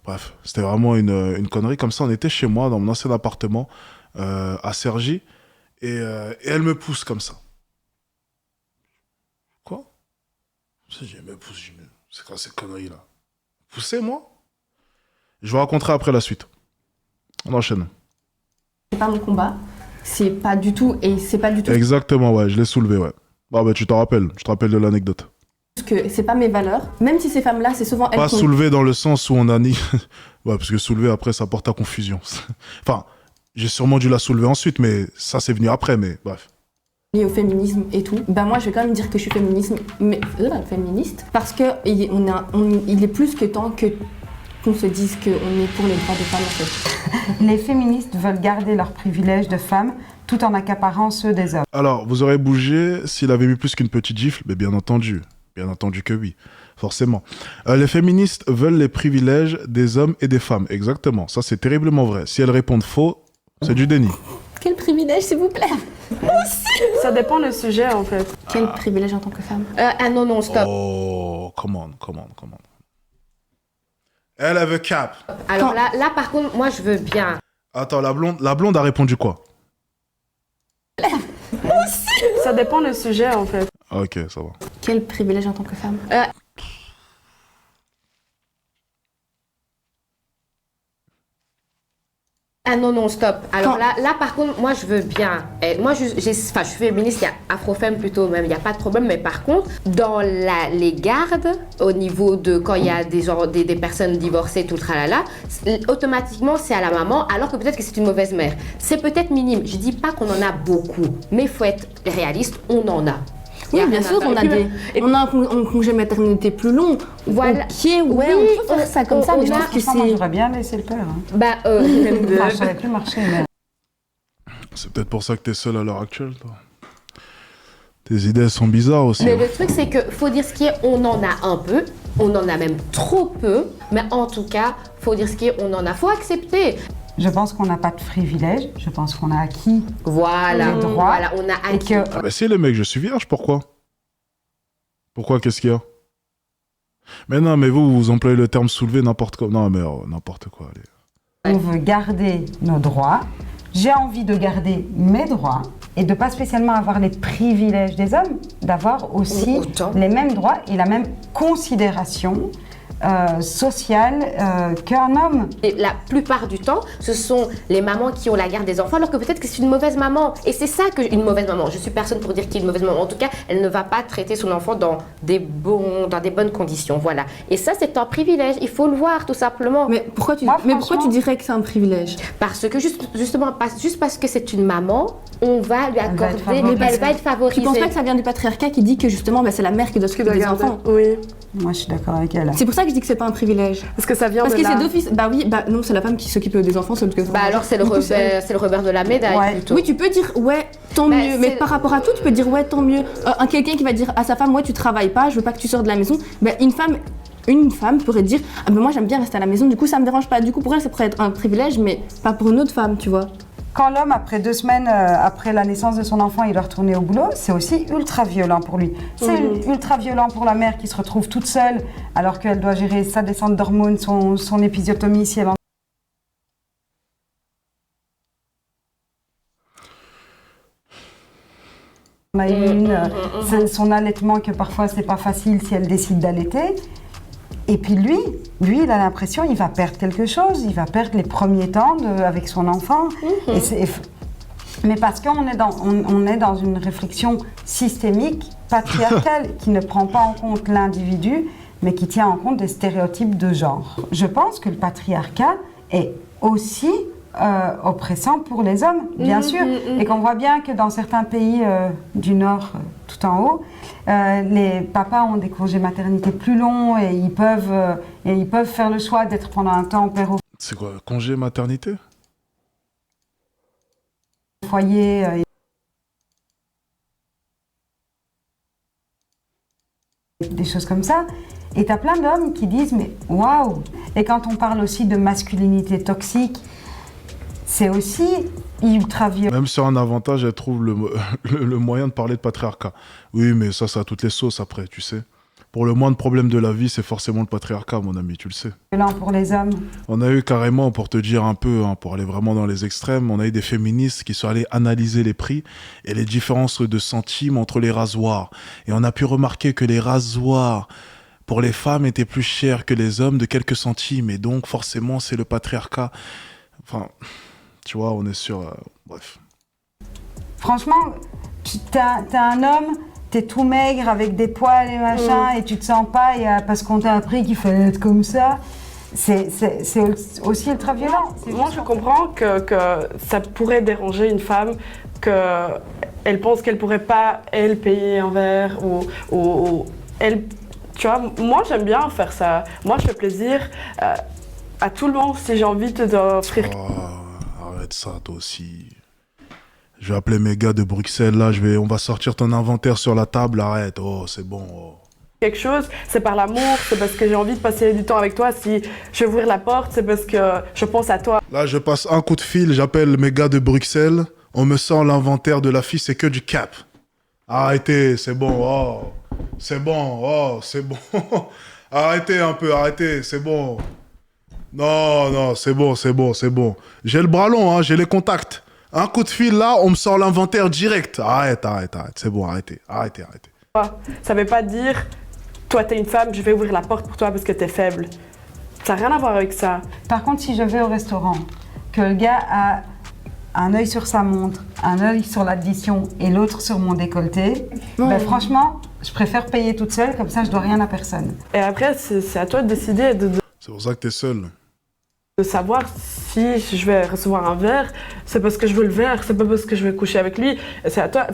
Speaker 1: Bref, c'était vraiment une connerie comme ça. On était chez moi, dans mon ancien appartement, à Cergy, et elle me pousse comme ça. Quoi? Elle me pousse, c'est quoi cette connerie-là? Pousser, moi? Je vous raconterai après la suite. On enchaîne.
Speaker 5: C'est pas mon combat, c'est pas du tout, et c'est pas du tout...
Speaker 1: Exactement, ouais, je l'ai soulevé, ouais. Ah bah tu te rappelles de l'anecdote.
Speaker 5: Parce que c'est pas mes valeurs, même si ces femmes-là, c'est souvent elles
Speaker 1: pas
Speaker 5: qui...
Speaker 1: soulevé dans le sens où on a ni... ouais, parce que soulever après, ça porte à confusion. Enfin, j'ai sûrement dû la soulever ensuite, mais ça c'est venu après, mais bref.
Speaker 5: Lié au féminisme et tout, ben moi je vais quand même dire que je suis féministe, parce que il est plus que temps qu'on se dise qu'on est pour les droits des femmes en fait.
Speaker 2: Les féministes veulent garder leurs privilèges de femmes tout en accaparant ceux des hommes.
Speaker 1: Alors, vous aurez bougé s'il avait mis plus qu'une petite gifle, mais bien entendu que oui, forcément. Les féministes veulent les privilèges des hommes et des femmes, exactement, ça c'est terriblement vrai. Si elles répondent faux, c'est du déni.
Speaker 5: Quel privilège s'il vous plaît?
Speaker 4: Ça dépend du sujet en fait.
Speaker 5: Quel privilège en tant que femme?
Speaker 3: Non, stop.
Speaker 1: Oh, come on. Elle veut cap.
Speaker 3: Alors là, par contre, moi, je veux bien.
Speaker 1: Attends, la blonde a répondu quoi?
Speaker 4: Ça dépend du sujet en fait.
Speaker 1: Ok, ça va.
Speaker 5: Quel privilège en tant que femme?
Speaker 3: Non, stop. Alors là, par contre, moi, je veux bien. Moi, je suis féministe, il y a afro-femme plutôt même, il n'y a pas de problème. Mais par contre, dans les gardes, au niveau de quand il y a des personnes divorcées, tout le tralala, automatiquement, c'est à la maman, alors que peut-être que c'est une mauvaise mère. C'est peut-être minime. Je dis pas qu'on en a beaucoup, mais il faut être réaliste, on en a.
Speaker 5: Oui, bien sûr, on a un congé maternité plus long.
Speaker 3: Voilà.
Speaker 5: Ok, ouais, oui, on peut faire ça comme ça, mais je pense que c'est...
Speaker 2: J'aurais bien laissé le père. Hein. Ça n'aurait plus marché. Mais...
Speaker 1: C'est peut-être pour ça que t'es seule à l'heure actuelle, toi. Tes idées sont bizarres aussi.
Speaker 3: Mais le truc, c'est que faut dire ce qui est, on en a un peu, on en a même trop peu, mais en tout cas, faut dire ce qui est, on en a, faut accepter.
Speaker 2: Je pense qu'on n'a pas de privilèges, je pense qu'on a acquis
Speaker 3: les droits. Voilà, on a acquis.
Speaker 1: Ah bah si les mecs, je suis vierge, pourquoi? Pourquoi, qu'est-ce qu'il y a? Mais non, mais vous employez le terme soulever n'importe quoi. Non, mais n'importe quoi, allez.
Speaker 2: On veut garder nos droits, j'ai envie de garder mes droits et de pas spécialement avoir les privilèges des hommes, d'avoir aussi les mêmes droits et la même considération sociale qu'un homme.
Speaker 3: Et la plupart du temps, ce sont les mamans qui ont la garde des enfants, alors que peut-être que c'est une mauvaise maman. Et c'est ça qu'une mauvaise maman. Je suis personne pour dire qu'il y a une mauvaise maman. En tout cas, elle ne va pas traiter son enfant dans des bonnes conditions. Voilà. Et ça, c'est un privilège. Il faut le voir, tout simplement.
Speaker 5: Mais pourquoi tu dirais que c'est un privilège?
Speaker 3: Parce que justement, juste parce que c'est une maman, on va lui accorder, elle va être favorisée.
Speaker 5: Tu penses pas que ça vient du patriarcat qui dit que justement, c'est la mère qui doit s'occuper des enfants?
Speaker 4: Oui.
Speaker 2: Moi, je suis d'accord avec elle.
Speaker 5: C'est pour ça que je dis que c'est pas un privilège.
Speaker 4: Parce que ça vient
Speaker 5: Parce
Speaker 4: de
Speaker 5: que
Speaker 4: là.
Speaker 5: c'est d'office. Bah oui, non, c'est la femme qui s'occupe des enfants.
Speaker 3: Alors c'est le revers de la médaille plutôt.
Speaker 5: Oui, tu peux dire ouais, tant mieux. Mais par rapport à tout, tu peux dire ouais, tant mieux. Quelqu'un qui va dire à sa femme ouais, tu travailles pas, je veux pas que tu sors de la maison. Une femme pourrait dire ah ben moi j'aime bien rester à la maison, du coup ça me dérange pas. Du coup pour elle ça pourrait être un privilège, mais pas pour une autre femme, tu vois.
Speaker 2: Quand l'homme, après 2 semaines après la naissance de son enfant, il doit retourner au boulot, c'est aussi ultra violent pour lui. C'est ultra violent pour la mère qui se retrouve toute seule alors qu'elle doit gérer sa descente d'hormones, son épisiotomie si elle en On a une, son allaitement que parfois c'est pas facile si elle décide d'allaiter. Et puis lui, il a l'impression qu'il va perdre quelque chose, il va perdre les premiers temps avec son enfant. Mais parce qu'on est on est dans une réflexion systémique, patriarcale, qui ne prend pas en compte l'individu, mais qui tient en compte des stéréotypes de genre. Je pense que le patriarcat est aussi oppressant pour les hommes, bien sûr, et qu'on voit bien que dans certains pays du Nord, tout en haut, les papas ont des congés maternité plus longs et ils peuvent faire le choix d'être pendant un temps père au
Speaker 1: C'est quoi, congé maternité?
Speaker 2: foyer, des choses comme ça. Et tu as plein d'hommes qui disent mais waouh! Et quand on parle aussi de masculinité toxique, c'est aussi ultra violent.
Speaker 1: Même sur un avantage, elle trouve le moyen de parler de patriarcat. Oui, mais ça a toutes les sauces après, tu sais. Pour le moindre problème de la vie, c'est forcément le patriarcat, mon ami, tu le sais.
Speaker 2: Violent pour les hommes.
Speaker 1: On a eu carrément, pour te dire un peu, pour aller vraiment dans les extrêmes, on a eu des féministes qui sont allées analyser les prix et les différences de centimes entre les rasoirs. Et on a pu remarquer que les rasoirs pour les femmes étaient plus chers que les hommes de quelques centimes. Et donc, forcément, c'est le patriarcat. Enfin, tu vois, on est sur... bref.
Speaker 2: Franchement, t'es un homme, t'es tout maigre avec des poils et machin, et tu te sens pas, parce qu'on t'a appris qu'il fallait être comme ça. C'est aussi ultra violent.
Speaker 4: Moi, je comprends que ça pourrait déranger une femme, qu'elle pense qu'elle pourrait pas, elle, payer un verre, ou elle... Tu vois, moi, j'aime bien faire ça. Moi, je fais plaisir à tout le monde si j'ai envie d'offrir...
Speaker 1: Oh, arrête ça, toi aussi. Je vais appeler mes gars de Bruxelles, là, on va sortir ton inventaire sur la table, arrête, oh, c'est bon, oh.
Speaker 4: Quelque chose, c'est par l'amour, c'est parce que j'ai envie de passer du temps avec toi. Si je vais ouvrir la porte, c'est parce que je pense à toi.
Speaker 1: Là, je passe un coup de fil, j'appelle mes gars de Bruxelles, on me sort l'inventaire de la fille, c'est que du cap. Arrêtez, c'est bon, oh, c'est bon, oh, c'est bon. Arrêtez un peu, arrêtez, c'est bon. Non, c'est bon. J'ai le bras long, hein, j'ai les contacts. Un coup de fil, là, on me sort l'inventaire direct. Arrête, c'est bon, arrêtez.
Speaker 4: Ça veut pas dire, toi, t'es une femme, je vais ouvrir la porte pour toi parce que t'es faible. Ça n'a rien à voir avec ça.
Speaker 2: Par contre, si je vais au restaurant, que le gars a un œil sur sa montre, un œil sur l'addition et l'autre sur mon décolleté, ben franchement, je préfère payer toute seule, comme ça je dois rien à personne.
Speaker 4: Et après, c'est à toi de décider
Speaker 1: C'est pour ça que t'es seule.
Speaker 4: De savoir si je vais recevoir un verre, c'est parce que je veux le verre, c'est pas parce que je vais coucher avec lui. C'est à toi.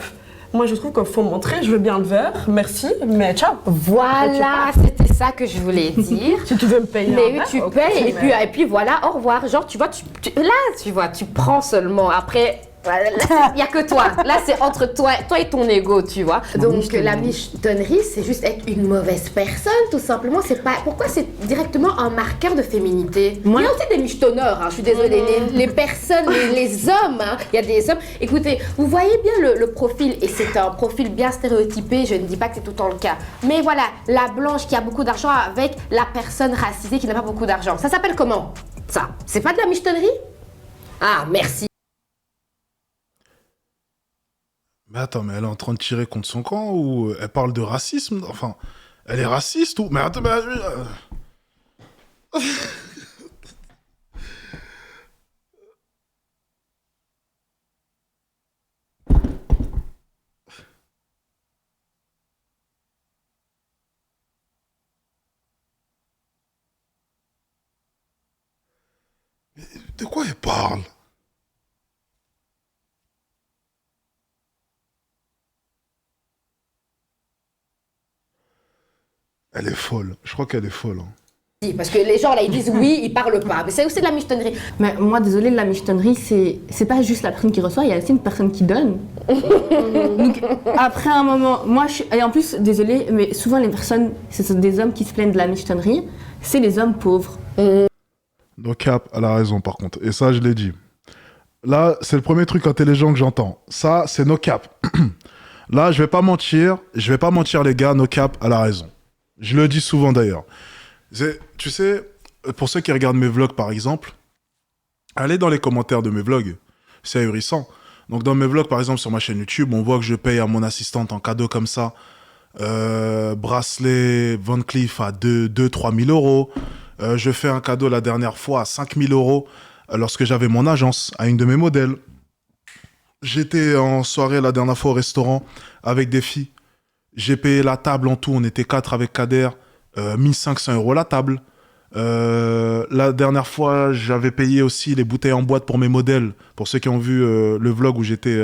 Speaker 4: Moi, je trouve qu'il faut montrer, je veux bien le verre, merci, mais ciao.
Speaker 3: Voilà, c'était ça que je voulais dire.
Speaker 4: Si tu veux me payer
Speaker 3: mais
Speaker 4: un verre,
Speaker 3: tu
Speaker 4: okay,
Speaker 3: payes, et puis voilà, au revoir. Genre, tu vois, tu prends seulement. Après, il n'y a que toi. Là, c'est entre toi et ton ego, tu vois. Donc, la michetonnerie, c'est juste être une mauvaise personne, tout simplement. C'est pas... Pourquoi c'est directement un marqueur de féminité? Il y a aussi des michetonneurs, hein, je suis désolée. Les personnes, les hommes, hein. Il y a des hommes. Écoutez, vous voyez bien le profil, et c'est un profil bien stéréotypé. Je ne dis pas que c'est tout le temps le cas. Mais voilà, la blanche qui a beaucoup d'argent avec la personne racisée qui n'a pas beaucoup d'argent. Ça s'appelle comment, ça? C'est pas de la michetonnerie? Ah, merci.
Speaker 1: Mais attends, mais elle est en train de tirer contre son camp ou elle parle de racisme? Enfin, elle est raciste ou... Mais attends, mais... De quoi elle parle? Elle est folle. Je crois qu'elle est folle. Hein.
Speaker 3: Parce que les gens là ils disent oui, ils parlent pas. Mais c'est aussi de la michetonnerie.
Speaker 5: Mais moi, désolée, la michetonnerie, c'est pas juste la personne qui reçoit, il y a aussi une personne qui donne. Donc, après un moment, et en plus, désolée, mais souvent les personnes, ce sont des hommes qui se plaignent de la michetonnerie, c'est les hommes pauvres.
Speaker 1: No cap, elle a raison par contre. Et ça, je l'ai dit. Là, c'est le premier truc intelligent que j'entends. Ça, c'est no cap. Là, je vais pas mentir les gars, no cap, elle a raison. Je le dis souvent d'ailleurs. Tu sais, pour ceux qui regardent mes vlogs par exemple, allez dans les commentaires de mes vlogs. C'est ahurissant. Donc dans mes vlogs, par exemple, sur ma chaîne YouTube, on voit que je paye à mon assistante en cadeau comme ça, bracelet Van Cleef à 3 000 euros. Je fais un cadeau la dernière fois à 5 000 euros lorsque j'avais mon agence à une de mes modèles. J'étais en soirée la dernière fois au restaurant avec des filles. J'ai payé la table en tout, on était 4 avec Kader, 1500 euros la table. La dernière fois, j'avais payé aussi les bouteilles en boîte pour mes modèles. Pour ceux qui ont vu le vlog où j'étais...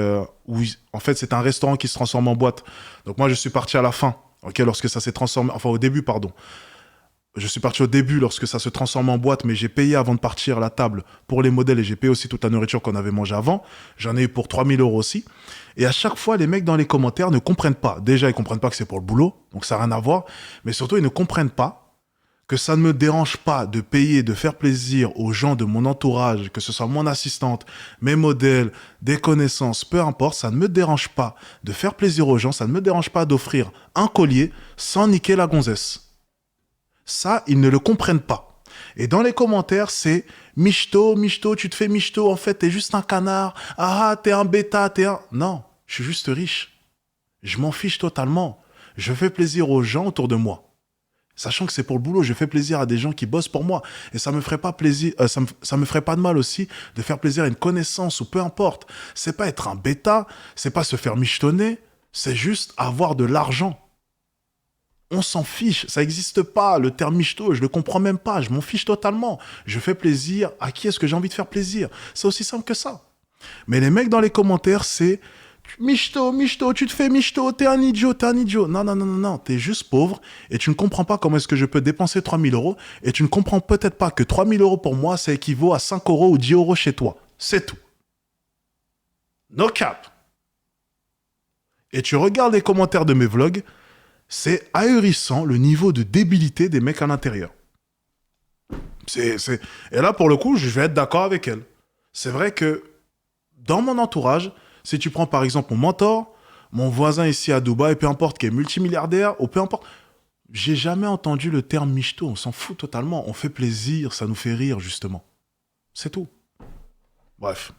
Speaker 1: en fait, c'est un restaurant qui se transforme en boîte. Donc moi, je suis parti à la fin, lorsque ça s'est transformé... Enfin, au début, pardon. Je suis parti au début lorsque ça se transforme en boîte, mais j'ai payé avant de partir la table pour les modèles et j'ai payé aussi toute la nourriture qu'on avait mangée avant. J'en ai eu pour 3 000 euros aussi. Et à chaque fois, les mecs dans les commentaires ne comprennent pas. Déjà, ils comprennent pas que c'est pour le boulot, donc ça n'a rien à voir. Mais surtout, ils ne comprennent pas que ça ne me dérange pas de payer, de faire plaisir aux gens de mon entourage, que ce soit mon assistante, mes modèles, des connaissances, peu importe, ça ne me dérange pas de faire plaisir aux gens, ça ne me dérange pas d'offrir un collier sans niquer la gonzesse. Ça, ils ne le comprennent pas. Et dans les commentaires, c'est « Michto, tu te fais michto, en fait, t'es juste un canard. Ah, t'es un bêta, t'es un... » Non, je suis juste riche. Je m'en fiche totalement. Je fais plaisir aux gens autour de moi. Sachant que c'est pour le boulot, je fais plaisir à des gens qui bossent pour moi. Et ça me ferait pas plaisir, ça me ferait pas de mal aussi de faire plaisir à une connaissance ou peu importe. C'est pas être un bêta, c'est pas se faire michetonner, c'est juste avoir de l'argent. On s'en fiche, ça n'existe pas, le terme michto, je le comprends même pas, je m'en fiche totalement. Je fais plaisir à qui est-ce que j'ai envie de faire plaisir. C'est aussi simple que ça. Mais les mecs dans les commentaires, c'est michto, tu te fais michto, t'es un idiot. Non, t'es juste pauvre et tu ne comprends pas comment est-ce que je peux dépenser 3 000 euros et tu ne comprends peut-être pas que 3 000 euros pour moi, ça équivaut à 5 euros ou 10 euros chez toi. C'est tout. No cap. Et tu regardes les commentaires de mes vlogs, c'est ahurissant le niveau de débilité des mecs à l'intérieur. Et là, pour le coup, je vais être d'accord avec elle. C'est vrai que dans mon entourage, si tu prends par exemple mon mentor, mon voisin ici à Dubaï, peu importe, qui est multimilliardaire, ou peu importe, j'ai jamais entendu le terme michto, on s'en fout totalement. On fait plaisir, ça nous fait rire, justement. C'est tout. Bref.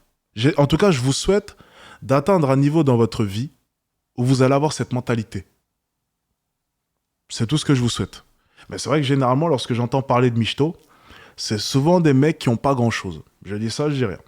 Speaker 1: En tout cas, je vous souhaite d'atteindre un niveau dans votre vie où vous allez avoir cette mentalité. C'est tout ce que je vous souhaite. Mais c'est vrai que généralement, lorsque j'entends parler de michto, c'est souvent des mecs qui n'ont pas grand-chose. Je dis ça, je dis rien.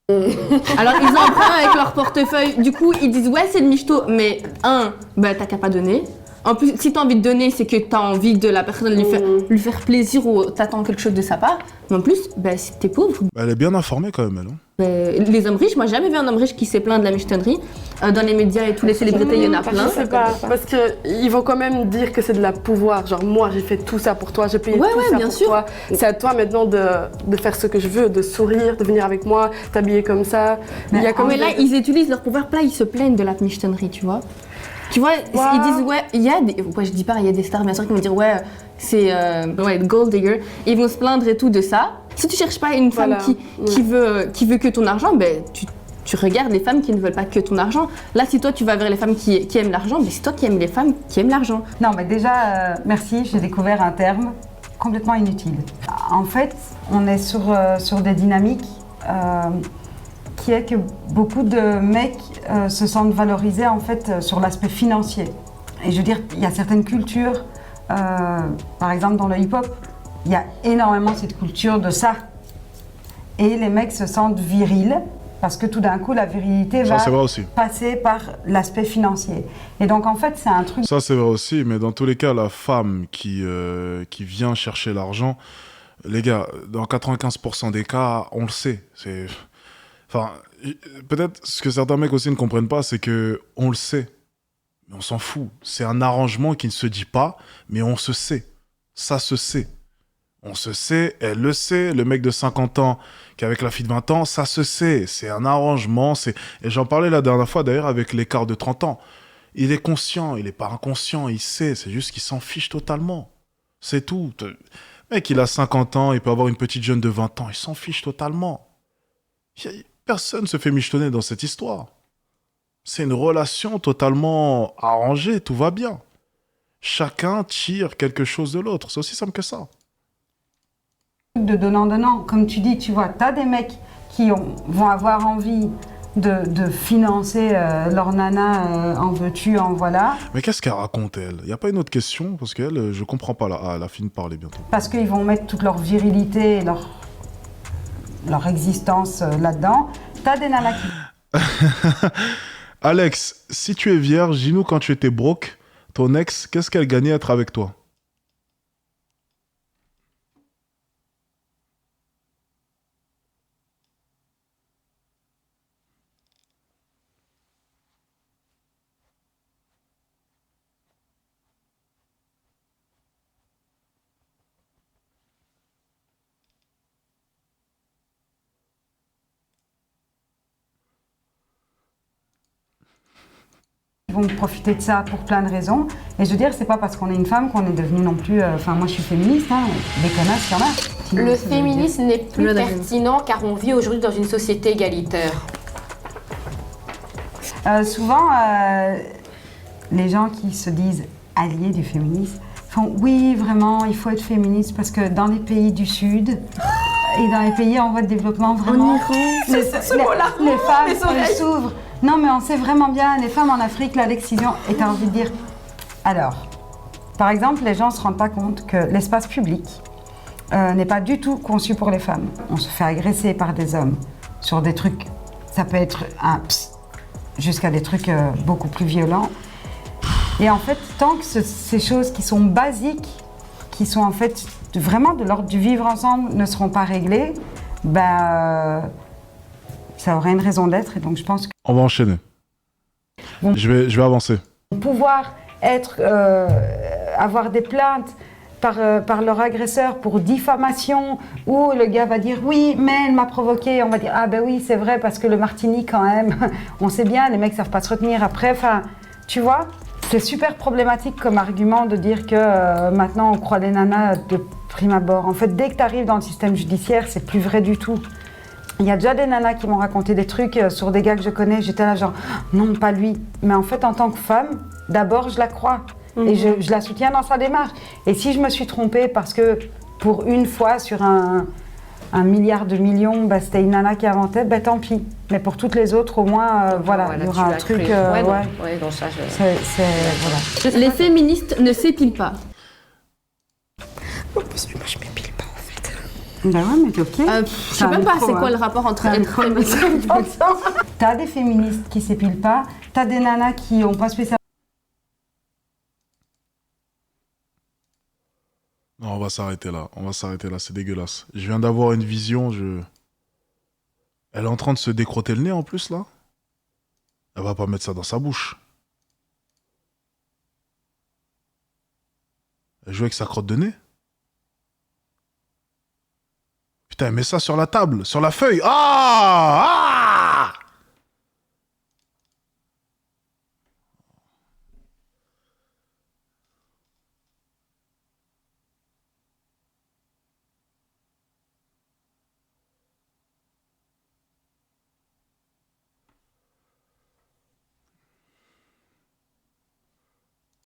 Speaker 5: Alors, ils empruntent avec leur portefeuille. Du coup, ils disent « Ouais, c'est le michto. » Mais t'as qu'à pas donner. En plus, si t'as envie de donner, c'est que t'as envie de la personne lui faire plaisir ou t'attends quelque chose de sa part. Mais en plus, si t'es pauvre...
Speaker 1: Elle est bien informée quand même, elle.
Speaker 5: Les hommes riches, moi j'ai jamais vu un homme riche qui s'est plaint de la michetonnerie. Dans les médias et tous les célébrités, il y en a plein.
Speaker 4: Je sais pas, parce qu'ils vont quand même dire que c'est de la pouvoir. Genre, moi j'ai fait tout ça pour toi, j'ai payé tout ça
Speaker 5: bien
Speaker 4: pour
Speaker 5: sûr.
Speaker 4: toi. C'est à toi maintenant de faire ce que je veux, de sourire, de venir avec moi, t'habiller comme ça.
Speaker 5: Mais là, ils utilisent leur pouvoir, là ils se plaignent de la michetonnerie, tu vois. Tu vois, ils disent il y a des... je dis pas, il y a des stars bien sûr qui vont dire c'est gold digger. Ils vont se plaindre et tout de ça. Si tu cherches pas une femme qui veut que ton argent, tu regardes les femmes qui ne veulent pas que ton argent. Là, si toi tu vas vers les femmes qui aiment l'argent, c'est toi qui aimes les femmes qui aiment l'argent.
Speaker 2: Non, mais déjà, merci, j'ai découvert un terme complètement inutile. En fait, on est sur des dynamiques qui est que beaucoup de mecs se sentent valorisés en fait sur l'aspect financier. Et je veux dire, il y a certaines cultures, par exemple dans le hip-hop, il y a énormément cette culture de ça. Et les mecs se sentent virils parce que tout d'un coup, la virilité va passer par l'aspect financier. Et donc en fait, c'est un truc...
Speaker 1: Ça, c'est vrai aussi, mais dans tous les cas, la femme qui vient chercher l'argent, les gars, dans 95% des cas, on le sait. Enfin, peut-être ce que certains mecs aussi ne comprennent pas, c'est que on le sait, mais on s'en fout. C'est un arrangement qui ne se dit pas, mais on se sait. Ça se sait. On se sait, elle le sait. Le mec de 50 ans qui est avec la fille de 20 ans, ça se sait. C'est un arrangement. Et j'en parlais la dernière fois d'ailleurs avec l'écart de 30 ans. Il est conscient, il n'est pas inconscient, il sait. C'est juste qu'il s'en fiche totalement. C'est tout. Le mec, il a 50 ans, il peut avoir une petite jeune de 20 ans, il s'en fiche totalement. Personne ne se fait michetonner dans cette histoire. C'est une relation totalement arrangée, tout va bien. Chacun tire quelque chose de l'autre, c'est aussi simple que ça.
Speaker 2: De donnant-donnant, comme tu dis, tu vois, t'as des mecs qui vont avoir envie de financer leur nana en veux-tu, en voilà.
Speaker 1: Mais qu'est-ce qu'elle raconte, elle? Y a pas une autre question? Parce qu'elle, je comprends pas, là. Ah, elle a fini de parler bientôt.
Speaker 2: Parce qu'ils vont mettre toute leur virilité et leur existence là-dedans. T'as des nanas qui...
Speaker 1: Alex, si tu es vierge, dis-nous quand tu étais broke, ton ex, qu'est-ce qu'elle gagnait à être avec toi?
Speaker 2: vont profiter de ça pour plein de raisons. Et je veux dire, c'est pas parce qu'on est une femme qu'on est devenu non plus... Enfin, moi, je suis féministe, hein. Des connasses, il y en a. Sinon,
Speaker 3: Le
Speaker 2: c'est-
Speaker 3: féminisme n'est plus
Speaker 5: Le
Speaker 3: pertinent car on vit aujourd'hui dans une société égalitaire.
Speaker 2: Souvent, les gens qui se disent alliés du féminisme font oui, vraiment, il faut être féministe parce que dans les pays du Sud et dans les pays en voie de développement, vraiment, les femmes elles s'ouvrent. Non, mais on sait vraiment bien, les femmes en Afrique, la l'excision, et t'as envie de dire. Alors, par exemple, les gens ne se rendent pas compte que l'espace public n'est pas du tout conçu pour les femmes. On se fait agresser par des hommes sur des trucs, ça peut être un psst, jusqu'à des trucs beaucoup plus violents. Et en fait, tant que ces choses qui sont basiques, qui sont en fait vraiment de l'ordre du vivre ensemble, ne seront pas réglées, ça aurait une raison d'être. Et donc je pense que
Speaker 1: On va enchaîner.
Speaker 2: Bon.
Speaker 1: Je vais avancer.
Speaker 2: pouvoir avoir des plaintes par leur agresseur pour diffamation, où le gars va dire oui, mais elle m'a provoqué, on va dire ah ben oui, c'est vrai, parce que le martini quand même, on sait bien, les mecs savent pas se retenir après, enfin, tu vois, c'est super problématique comme argument de dire que maintenant on croit les nanas de prime abord. En fait, dès que tu arrives dans le système judiciaire, c'est plus vrai du tout. Il y a déjà des nanas qui m'ont raconté des trucs sur des gars que je connais, j'étais là genre non, pas lui. Mais en fait, en tant que femme, d'abord je la crois. Et je la soutiens dans sa démarche. Et si je me suis trompée parce que pour une fois sur un milliard de millions, c'était une nana qui inventait, tant pis. Mais pour toutes les autres, au moins, voilà, il y aura un truc.
Speaker 3: Ouais, donc ça,
Speaker 2: voilà.
Speaker 5: Les féministes ne s'épilent pas.
Speaker 3: Moi, je m'épile pas en fait.
Speaker 2: Ben ouais, mais t'es ok.
Speaker 5: Je sais même pas c'est quoi le rapport entre être féministe.
Speaker 2: T'as des féministes qui s'épilent pas, t'as des nanas qui n'ont pas spécialement.
Speaker 1: Non, on va s'arrêter là. C'est dégueulasse. Je viens d'avoir une vision, Elle est en train de se décrotter le nez en plus, là. Elle va pas mettre ça dans sa bouche. Elle joue avec sa crotte de nez. Putain, elle met ça sur la table, sur la feuille. Ah!